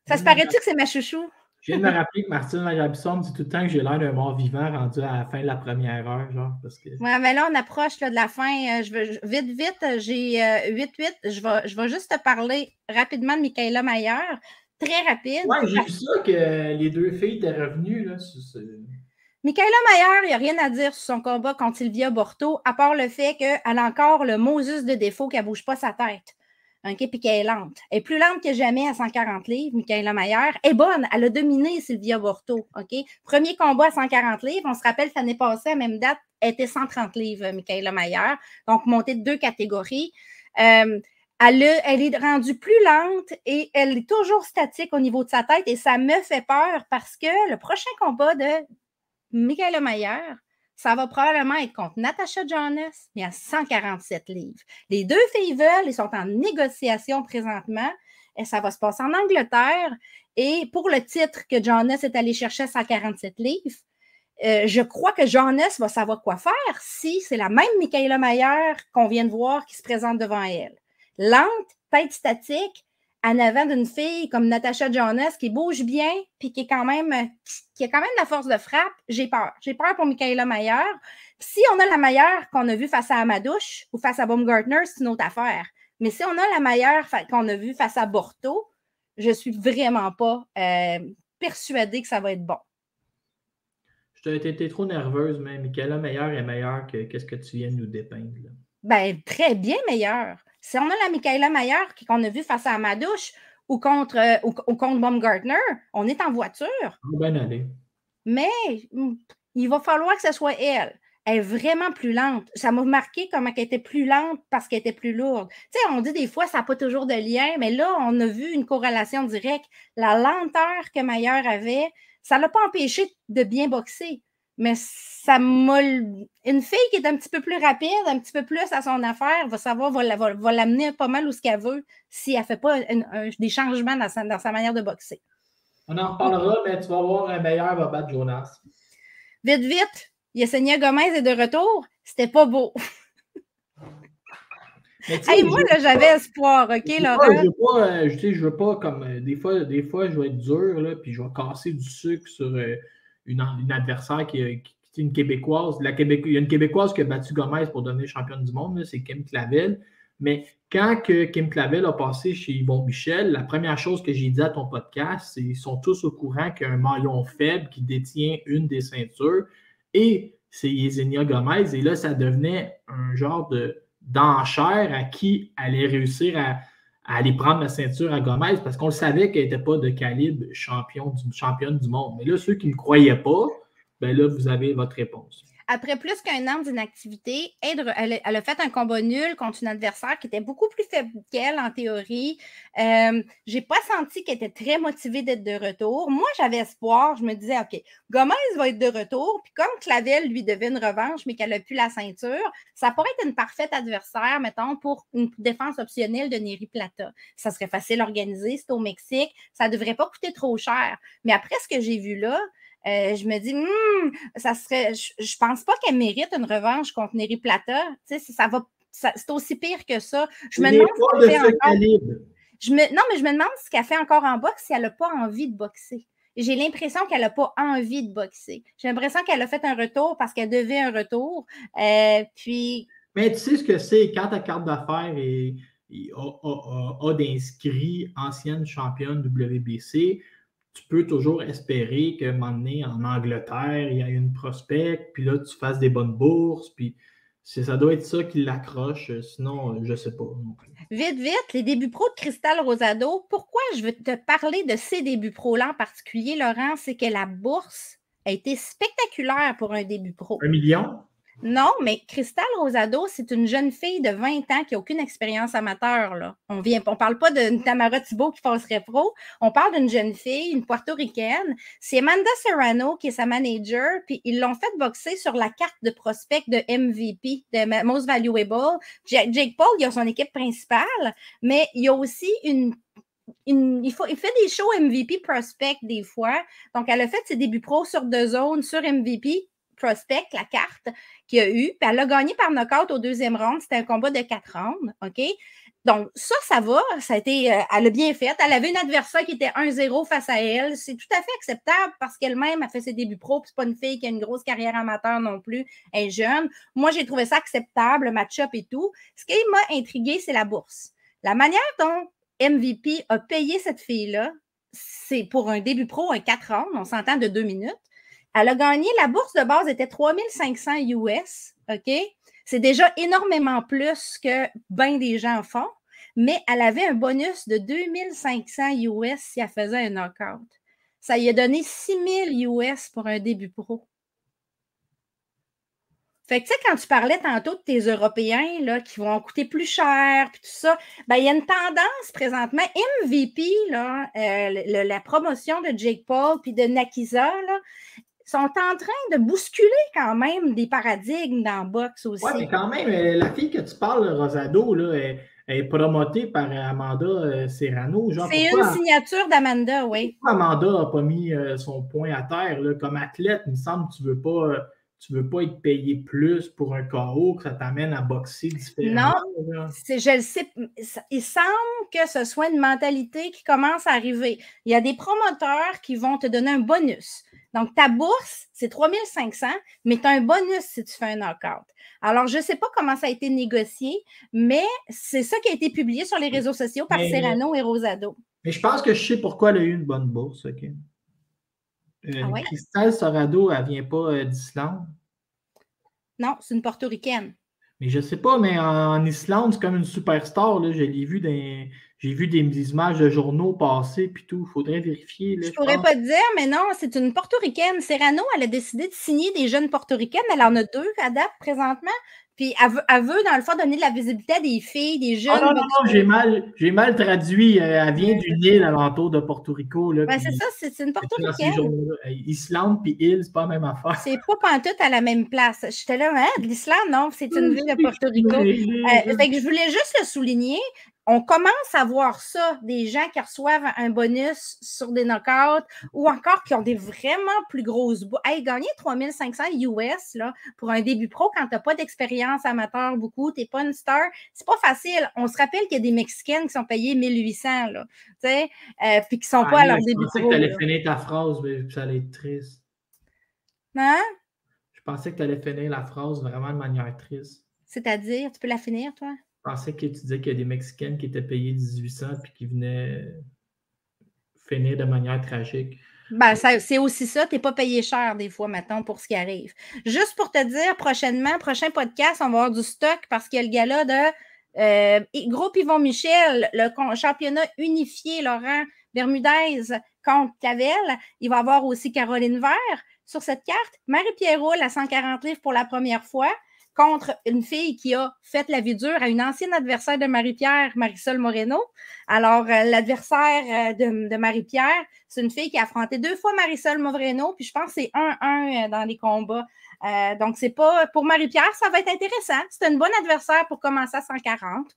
Speaker 3: Ça se paraît-tu que c'est ma chouchou?
Speaker 2: Je viens de me rappeler que Martine Larabisson me dit tout le temps que j'ai l'air d'un mort-vivant rendu à la fin de la première heure, genre, parce que...
Speaker 3: Ouais, mais là, on approche là, de la fin. Vite, j'ai 8-8. Je vais juste te parler rapidement de Michaela Mayer. Très rapide.
Speaker 2: Ouais, j'ai vu ça, que les deux filles étaient revenues, là,
Speaker 3: Michaela Mayer, il n'y a rien à dire sur son combat contre Sylvia Borto, à part le fait qu'elle a encore le Moses de défaut qu'elle ne bouge pas sa tête. Okay, puis qu'elle est lente. Elle est plus lente que jamais à 140 livres, Michaela Mayer. Elle est bonne, elle a dominé Sylvia Borto. Okay? Premier combat à 140 livres, on se rappelle, l'année passée, à la même date, elle était 130 livres, Michaela Mayer. Donc, montée de 2 catégories. Elle est rendue plus lente et elle est toujours statique au niveau de sa tête et ça me fait peur parce que le prochain combat de Michaela Mayer, ça va probablement être contre Natasha Jonas, mais à 147 livres. Les deux filles veulent, ils sont en négociation présentement, et ça va se passer en Angleterre. Et pour le titre que Jonas est allé chercher à 147 livres, je crois que Jonas va savoir quoi faire si c'est la même Michaela Mayer qu'on vient de voir qui se présente devant elle. Lente, tête statique, en avant d'une fille comme Natasha Jonas qui bouge bien puis qui a quand même de la force de frappe, j'ai peur. J'ai peur pour Michaela Mayer. Si on a la Mayer qu'on a vue face à Amadouche ou face à Baumgartner, c'est une autre affaire. Mais si on a la Mayer qu'on a vue face à Borto, je suis vraiment pas persuadée que ça va être bon.
Speaker 2: T'es trop nerveuse, mais Michaela Mayer est meilleure que ce que tu viens de nous dépeindre. Là.
Speaker 3: Ben, très bien meilleure. Si on a la Michaela Mayer qu'on a vue face à Amadouche ou contre Baumgartner, on est en voiture.
Speaker 2: Ben allez.
Speaker 3: Mais il va falloir que ce soit elle. Elle est vraiment plus lente. Ça m'a marqué comment elle était plus lente parce qu'elle était plus lourde. Tu sais, on dit des fois, ça n'a pas toujours de lien, mais là, on a vu une corrélation directe. La lenteur que Mayer avait, ça ne l'a pas empêché de bien boxer. Mais ça m'a... Une fille qui est un petit peu plus rapide, un petit peu plus à son affaire, va l'amener pas mal où ce qu'elle veut si elle ne fait pas des changements dans sa manière de boxer.
Speaker 2: On en reparlera, mais tu vas voir, un meilleur va battre Jonas.
Speaker 3: Vite, Yesenia Gomez est de retour. C'était pas beau. Hey, moi, là, j'avais espoir, OK, Laurent?
Speaker 2: Je veux pas comme... Des fois, je vais être dur, là, puis je vais casser du sucre sur une adversaire qui est une Québécoise. Il y a une Québécoise qui a battu Gomez pour devenir championne du monde, c'est Kim Clavel. Mais quand Kim Clavel a passé chez Yvon Michel, la première chose que j'ai dit à ton podcast, c'est qu'ils sont tous au courant qu'il y a un maillon faible qui détient une des ceintures, et c'est Yesenia Gomez. Et là, ça devenait un genre d'enchère à qui allait réussir à aller prendre la ceinture à Gomez, parce qu'on le savait qu'elle n'était pas de calibre championne du monde. Mais là, ceux qui ne me croyaient pas, ben là, vous avez votre réponse.
Speaker 3: Après plus qu'un an d'inactivité, elle a fait un combat nul contre une adversaire qui était beaucoup plus faible qu'elle, en théorie. J'ai pas senti qu'elle était très motivée d'être de retour. Moi, j'avais espoir. Je me disais, OK, Gomez va être de retour. Puis comme Clavel lui devait une revanche, mais qu'elle n'a plus la ceinture, ça pourrait être une parfaite adversaire, mettons, pour une défense optionnelle de Neri Plata. Ça serait facile à organiser. C'est au Mexique. Ça ne devrait pas coûter trop cher. Mais après ce que j'ai vu là, je me dis, je pense pas qu'elle mérite une revanche contre Neri Plata. Tu sais, c'est aussi pire que ça. Je me demande mais je me demande ce qu'elle fait encore en boxe si elle n'a pas envie de boxer. J'ai l'impression qu'elle n'a pas envie de boxer. J'ai l'impression qu'elle a fait un retour parce qu'elle devait un retour. Mais tu
Speaker 2: sais ce que c'est quand ta carte d'affaires a d'inscrits ancienne championne WBC. Tu peux toujours espérer qu'à un moment donné, en Angleterre, il y a une prospect, puis là, tu fasses des bonnes bourses, puis ça doit être ça qui l'accroche, sinon, je ne sais pas.
Speaker 3: Vite, les débuts pro de Crystal Rosado. Pourquoi je veux te parler de ces débuts pro-là en particulier, Laurent? C'est que la bourse a été spectaculaire pour un début pro.
Speaker 2: 1 million?
Speaker 3: Non, mais Crystal Rosado, c'est une jeune fille de 20 ans qui n'a aucune expérience amateur. Là. On ne parle pas d'une Tamara Thibault qui passerait pro. On parle d'une jeune fille, une portoricaine. C'est Amanda Serrano qui est sa manager, puis ils l'ont fait boxer sur la carte de prospect de MVP, de Most Valuable. Jake Paul, il a son équipe principale, mais il y a aussi il fait des shows MVP prospect des fois. Donc, elle a fait ses débuts pro sur 2 zones, sur MVP prospect, la carte qu'il y a eu. Puis elle a gagné par knockout au 2e round. C'était un combat de 4 rounds. OK? Donc, ça va. Ça a été, elle a bien fait. Elle avait une adversaire qui était 1-0 face à elle. C'est tout à fait acceptable parce qu'elle-même a fait ses débuts pro. Puis c'est pas une fille qui a une grosse carrière amateur non plus. Elle est jeune. Moi, j'ai trouvé ça acceptable, le match-up et tout. Ce qui m'a intriguée, c'est la bourse. La manière dont MVP a payé cette fille-là, c'est pour un début pro, un 4 rounds. On s'entend de 2 minutes. Elle a gagné, la bourse de base était 3500 US, OK? C'est déjà énormément plus que bien des gens font, mais elle avait un bonus de 2500 US si elle faisait un knockout. Ça lui a donné 6000 US pour un début pro. Fait que, tu sais, quand tu parlais tantôt de tes Européens là, qui vont coûter plus cher, puis tout ça, ben, il y a une tendance présentement. MVP, là, la promotion de Jake Paul puis de Nakisa, là, sont en train de bousculer quand même des paradigmes dans le boxe aussi.
Speaker 2: Oui, mais quand même, la fille que tu parles, Rosado, là, elle est promotée par Amanda Serrano.
Speaker 3: C'est une signature d'Amanda, oui.
Speaker 2: Pourquoi Amanda n'a pas mis son point à terre? Là, comme athlète, il me semble que tu ne veux pas tu veux pas être payé plus pour un KO, que ça t'amène à boxer différemment.
Speaker 3: Non, je le sais. Il semble que ce soit une mentalité qui commence à arriver. Il y a des promoteurs qui vont te donner un bonus. Donc, ta bourse, c'est 3 500, mais tu as un bonus si tu fais un knockout. Alors, je ne sais pas comment ça a été négocié, mais c'est ça qui a été publié sur les réseaux sociaux par Serrano et Rosado.
Speaker 2: Mais je pense que je sais pourquoi elle a eu une bonne bourse. Okay?
Speaker 3: Ouais?
Speaker 2: Cristal Sorado, elle ne vient pas d'Islande?
Speaker 3: Non, c'est une portoricaine.
Speaker 2: Mais je ne sais pas, mais en Islande, c'est comme une superstar. Là. J'ai vu des images de journaux passer puis tout. Il faudrait vérifier. Là,
Speaker 3: je ne pourrais pas te dire, mais non, c'est une portoricaine. Serrano, elle a décidé de signer des jeunes portoricaines. Elle en a 2 à date présentement. Puis elle veut, dans le fond, donner de la visibilité à des filles, des jeunes.
Speaker 2: Non, j'ai mal traduit. Elle vient d'une île alentour de Porto Rico. Là,
Speaker 3: c'est ça, c'est une portoricaine.
Speaker 2: Islande puis île, c'est pas la même affaire.
Speaker 3: C'est pas pantoute à la même place. J'étais là, de l'Islande, non, c'est une ville de Porto Rico. Fait que je voulais juste le souligner. On commence à voir ça, des gens qui reçoivent un bonus sur des knockouts ou encore qui ont des vraiment plus grosses bourses. Hey, gagner 3 500 US là, pour un début pro quand tu n'as pas d'expérience amateur beaucoup, tu n'es pas une star, c'est pas facile. On se rappelle qu'il y a des Mexicaines qui sont payées 1800, là, puis qui ne sont pas à leur début pro.
Speaker 2: Je pensais que tu allais finir ta phrase, mais ça allait être triste.
Speaker 3: Hein?
Speaker 2: Je pensais que tu allais finir la phrase vraiment de manière triste.
Speaker 3: C'est-à-dire, tu peux la finir, toi?
Speaker 2: Je pensais que tu disais qu'il y a des Mexicaines qui étaient payées 1800 puis qui venaient finir de manière tragique.
Speaker 3: Ben, c'est aussi ça. Tu n'es pas payé cher des fois, maintenant, pour ce qui arrive. Juste pour te dire, prochain podcast, on va avoir du stock parce qu'il y a le gala de Groupe Yvon Michel, le championnat unifié, Laurent Bermudez contre Clavel. Il va y avoir aussi Caroline Vert sur cette carte. Marie-Pierre Roule à 140 livres pour la première fois, contre une fille qui a fait la vie dure à une ancienne adversaire de Marie-Pierre, Marisol Moreno. Alors, l'adversaire de Marie-Pierre, c'est une fille qui a affronté 2 fois Marisol Moreno, puis je pense que c'est 1-1 dans les combats. Donc, c'est pas... Pour Marie-Pierre, ça va être intéressant. C'est une bonne adversaire pour commencer à 140.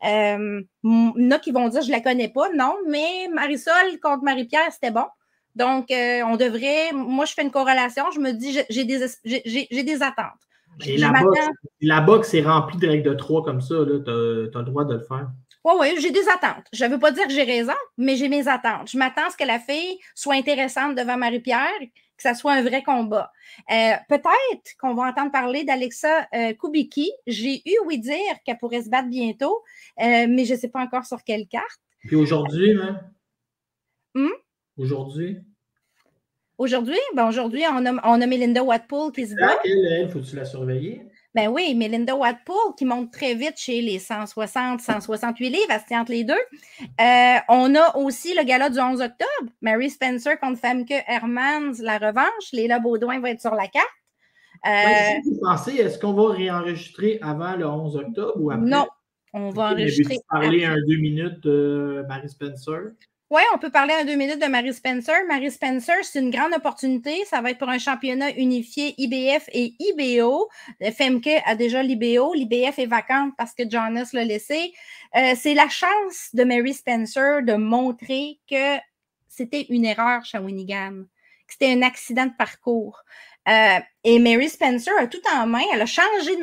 Speaker 3: Il y en a qui vont dire, je la connais pas. Non, mais Marisol contre Marie-Pierre, c'était bon. Donc, on devrait... Moi, je fais une corrélation. Je me dis, j'ai des attentes.
Speaker 2: Et la boxe est remplie de règles de 3 comme ça. Tu as le droit de le faire.
Speaker 3: Oui, j'ai des attentes. Je ne veux pas dire que j'ai raison, mais j'ai mes attentes. Je m'attends à ce que la fille soit intéressante devant Marie-Pierre, que ça soit un vrai combat. Peut-être qu'on va entendre parler d'Alexa Kubicki. J'ai eu ouï dire qu'elle pourrait se battre bientôt, mais je ne sais pas encore sur quelle carte.
Speaker 2: Puis aujourd'hui, Aujourd'hui?
Speaker 3: Aujourd'hui, on a Melinda Watpool qui se bat.
Speaker 2: Elle, faut-tu la surveiller?
Speaker 3: Ben oui, Melinda Watpool qui monte très vite chez les 160, 168 livres, elle se tient entre les deux. On a aussi le gala du 11 octobre, Mary Spencer contre Famke Hermans, la revanche. Léla Baudouin va être sur la carte.
Speaker 2: Vous pensez, est-ce qu'on va réenregistrer avant le 11 octobre ou après?
Speaker 3: Non, on va enregistrer.
Speaker 2: Parler un 2 minutes de Mary Spencer?
Speaker 3: Oui, on peut parler en 2 minutes de Mary Spencer. Mary Spencer, c'est une grande opportunité. Ça va être pour un championnat unifié IBF et IBO. Femke a déjà l'IBO. L'IBF est vacante parce que Jonas l'a laissé. C'est la chance de Mary Spencer de montrer que c'était une erreur Shawinigan, que c'était un accident de parcours. Et Mary Spencer a tout en main. Elle a changé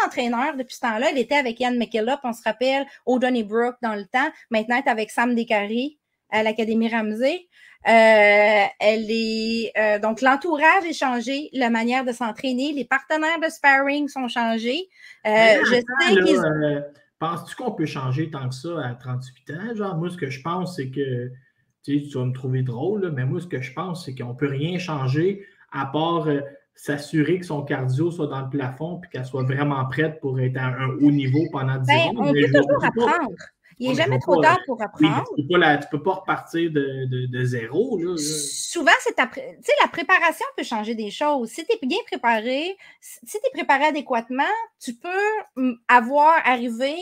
Speaker 3: d'entraîneur depuis ce temps-là. Elle était avec Ian McKillop, on se rappelle, au Donnybrook dans le temps. Maintenant, elle est avec Sam Descaries à l'Académie Ramsey. Donc, l'entourage est changé, la manière de s'entraîner, les partenaires de sparring sont changés.
Speaker 2: Penses-tu qu'on peut changer tant que ça à 38 ans? Genre, moi, ce que je pense, c'est que tu vas me trouver drôle, là, mais moi, ce que je pense, c'est qu'on ne peut rien changer à part s'assurer que son cardio soit dans le plafond et qu'elle soit vraiment prête pour être à un haut niveau pendant 10 ans.
Speaker 3: On peut toujours apprendre. Il n'est jamais trop tard pour apprendre.
Speaker 2: Oui, tu ne peux pas repartir de zéro. Là.
Speaker 3: Souvent, la préparation peut changer des choses. Si tu es bien préparé, si tu es préparé adéquatement, tu peux arriver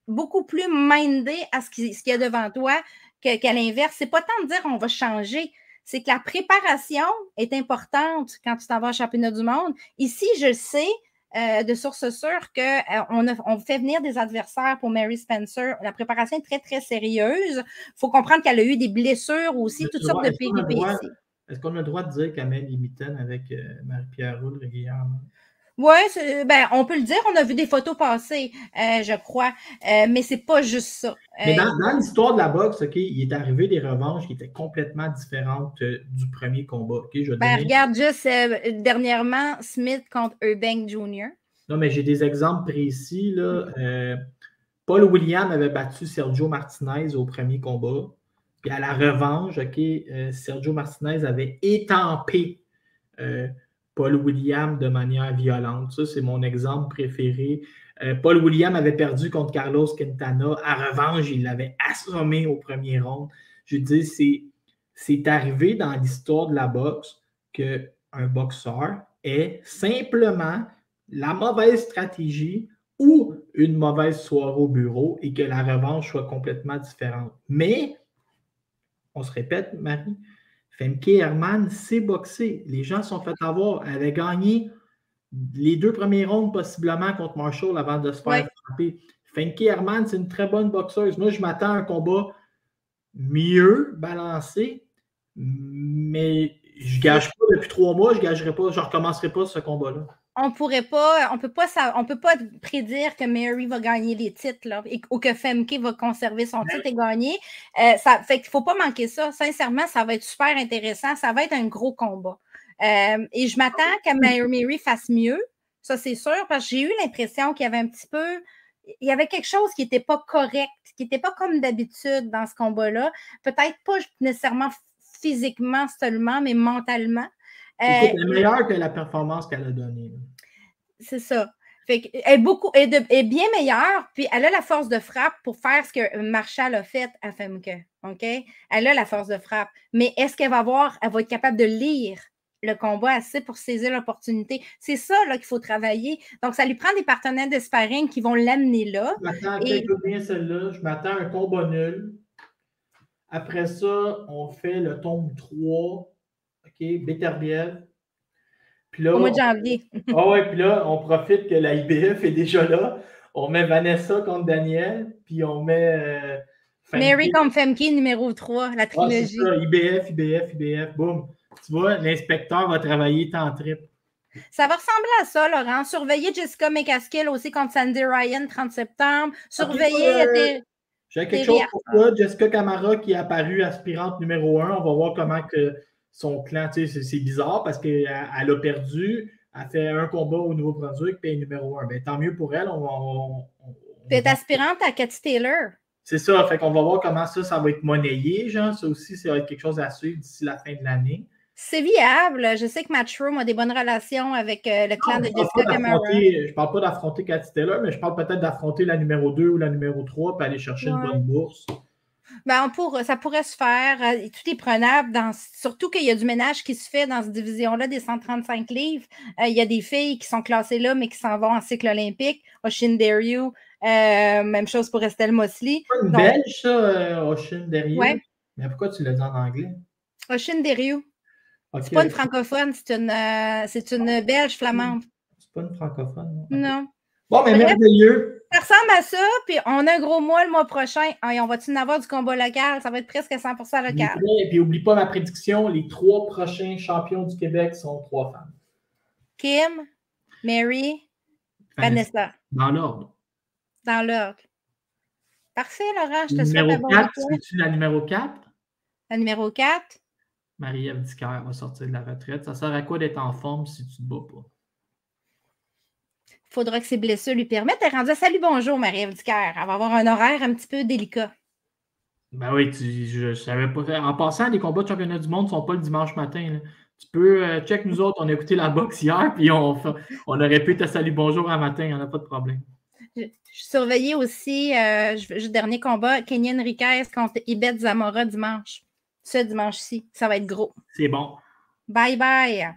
Speaker 3: beaucoup plus mindé à ce qu'il y a devant toi qu'à l'inverse. Ce n'est pas tant de dire on va changer. C'est que la préparation est importante quand tu t'en vas au championnat du monde. Ici, je sais de source sûre qu'on fait venir des adversaires pour Mary Spencer. La préparation est très, très sérieuse. Il faut comprendre qu'elle a eu des blessures aussi, toutes sortes de péripéties.
Speaker 2: Est-ce qu'on a le droit de dire qu'elle met les mitaines avec Marie-Pierre Roule régulièrement?
Speaker 3: Oui, ben, on peut le dire, on a vu des photos passer, je crois, mais c'est pas juste ça.
Speaker 2: Mais dans l'histoire de la boxe, OK, il est arrivé des revanches qui étaient complètement différentes du premier combat. OK,
Speaker 3: regarde juste dernièrement Smith contre Eubank Jr.
Speaker 2: Non, mais j'ai des exemples précis. Là. Paul William avait battu Sergio Martinez au premier combat. Puis à la revanche, OK, Sergio Martinez avait étampé Paul William de manière violente. Ça, c'est mon exemple préféré. Paul William avait perdu contre Carlos Quintana. À revanche, il l'avait assommé au premier round. Je veux dire, c'est arrivé dans l'histoire de la boxe qu'un boxeur ait simplement la mauvaise stratégie ou une mauvaise soirée au bureau et que la revanche soit complètement différente. Mais, on se répète, Marie, Femke Hermann sait boxer. Les gens sont fait avoir. Elle avait gagné les 2 premiers rounds possiblement contre Marshall avant de se faire frapper. Femke Hermann, c'est une très bonne boxeuse. Moi, je m'attends à un combat mieux balancé, mais je ne gage pas depuis 3 mois, je ne recommencerai pas ce combat-là.
Speaker 3: On peut pas prédire que Mary va gagner les titres là, ou que Femke va conserver son titre et gagner. Fait qu'il ne faut pas manquer ça. Sincèrement, ça va être super intéressant. Ça va être un gros combat. Et je m'attends que Mary fasse mieux. Ça, c'est sûr, parce que j'ai eu l'impression qu'il y avait un petit peu... Il y avait quelque chose qui n'était pas correct, qui n'était pas comme d'habitude dans ce combat-là. Peut-être pas nécessairement physiquement seulement, mais mentalement.
Speaker 2: Elle est meilleure que la performance qu'elle a donnée.
Speaker 3: C'est ça. Fait elle est bien meilleure, puis elle a la force de frappe pour faire ce que Marshall a fait à Femke. OK? Elle a la force de frappe. Mais est-ce qu'elle va être capable de lire le combat assez pour saisir l'opportunité? C'est ça là, qu'il faut travailler. Donc, ça lui prend des partenaires de sparring qui vont l'amener là.
Speaker 2: Je m'attends bien celle-là. Je m'attends à un combat nul. Après ça, on fait le tome 3. OK, Beterbiev. Puis là,
Speaker 3: au mois de janvier.
Speaker 2: Puis là, on profite que la IBF est déjà là. On met Vanessa contre Daniel, puis on met
Speaker 3: Mary contre Femke, numéro 3, la trilogie.
Speaker 2: C'est ça, IBF, boum. Tu vois, l'inspecteur va travailler tant trip.
Speaker 3: Ça va ressembler à ça, Laurent. Surveiller Jessica McCaskill aussi contre Sandy Ryan, 30 septembre. Surveiller...
Speaker 2: J'ai quelque chose pour toi. Jessica Camara qui est apparue aspirante numéro 1. On va voir comment que son clan, tu sais, c'est bizarre parce qu'elle a perdu. Elle fait un combat au Nouveau-Brunswick puis elle est numéro 1. Ben, tant mieux pour elle.
Speaker 3: Tu es aspirante à Cathy Taylor.
Speaker 2: C'est ça. Fait qu'on va voir comment ça va être monnayé. Genre. Ça aussi, ça va être quelque chose à suivre d'ici la fin de l'année.
Speaker 3: C'est viable. Je sais que Matchroom a des bonnes relations avec le clan de Jessica Camara.
Speaker 2: Je ne parle pas d'affronter Cathy Taylor, mais je parle peut-être d'affronter la numéro 2 ou la numéro 3 pour aller chercher une bonne bourse.
Speaker 3: Ben, ça pourrait se faire. Tout est prenable. Surtout qu'il y a du ménage qui se fait dans cette division-là des 135 livres. Il y a des filles qui sont classées là, mais qui s'en vont en cycle olympique. Oshin Deriu, même chose pour Estelle Mosley.
Speaker 2: C'est une belge, ça, Oshin Deriu?
Speaker 3: Oui.
Speaker 2: Mais pourquoi tu l'as dit en anglais?
Speaker 3: Oshin Deriu.
Speaker 2: Okay.
Speaker 3: C'est pas une francophone, c'est une belge flamande.
Speaker 2: C'est pas une francophone?
Speaker 3: Non.
Speaker 2: Bon, mais merveilleux.
Speaker 3: Ça ressemble à ça, puis on a un gros mois le mois prochain. Et on va-tu en avoir du combat local? Ça va être presque 100% local.
Speaker 2: Et puis, n'oublie pas ma prédiction, les 3 prochains champions du Québec sont 3 femmes.
Speaker 3: Kim, Mary, Vanessa.
Speaker 2: Dans l'ordre.
Speaker 3: Dans l'ordre. Parfait, Laurent, je te souhaite
Speaker 2: un bon week-end. C'est-tu la numéro 4?
Speaker 3: La numéro 4?
Speaker 2: Marie-Ève Dicker va sortir de la retraite. Ça sert à quoi d'être en forme si tu ne te bats pas?
Speaker 3: Il faudra que ses blessures lui permettent. Elle est rendue à salut, bonjour, Marie-Ève Dicker. Elle va avoir un horaire un petit peu délicat. Ben
Speaker 2: oui, je ne savais pas. En passant, les combats de championnat du monde ne sont pas le dimanche matin. Là. Tu peux check nous autres. On a écouté la boxe hier, puis on aurait pu te salut, bonjour un matin. Il n'y en a pas de problème. Je
Speaker 3: surveillais aussi, dernier combat, Kenny Enriquez contre Ibet Zamora dimanche. Ce dimanche-ci. Ça va être gros.
Speaker 2: C'est bon.
Speaker 3: Bye bye.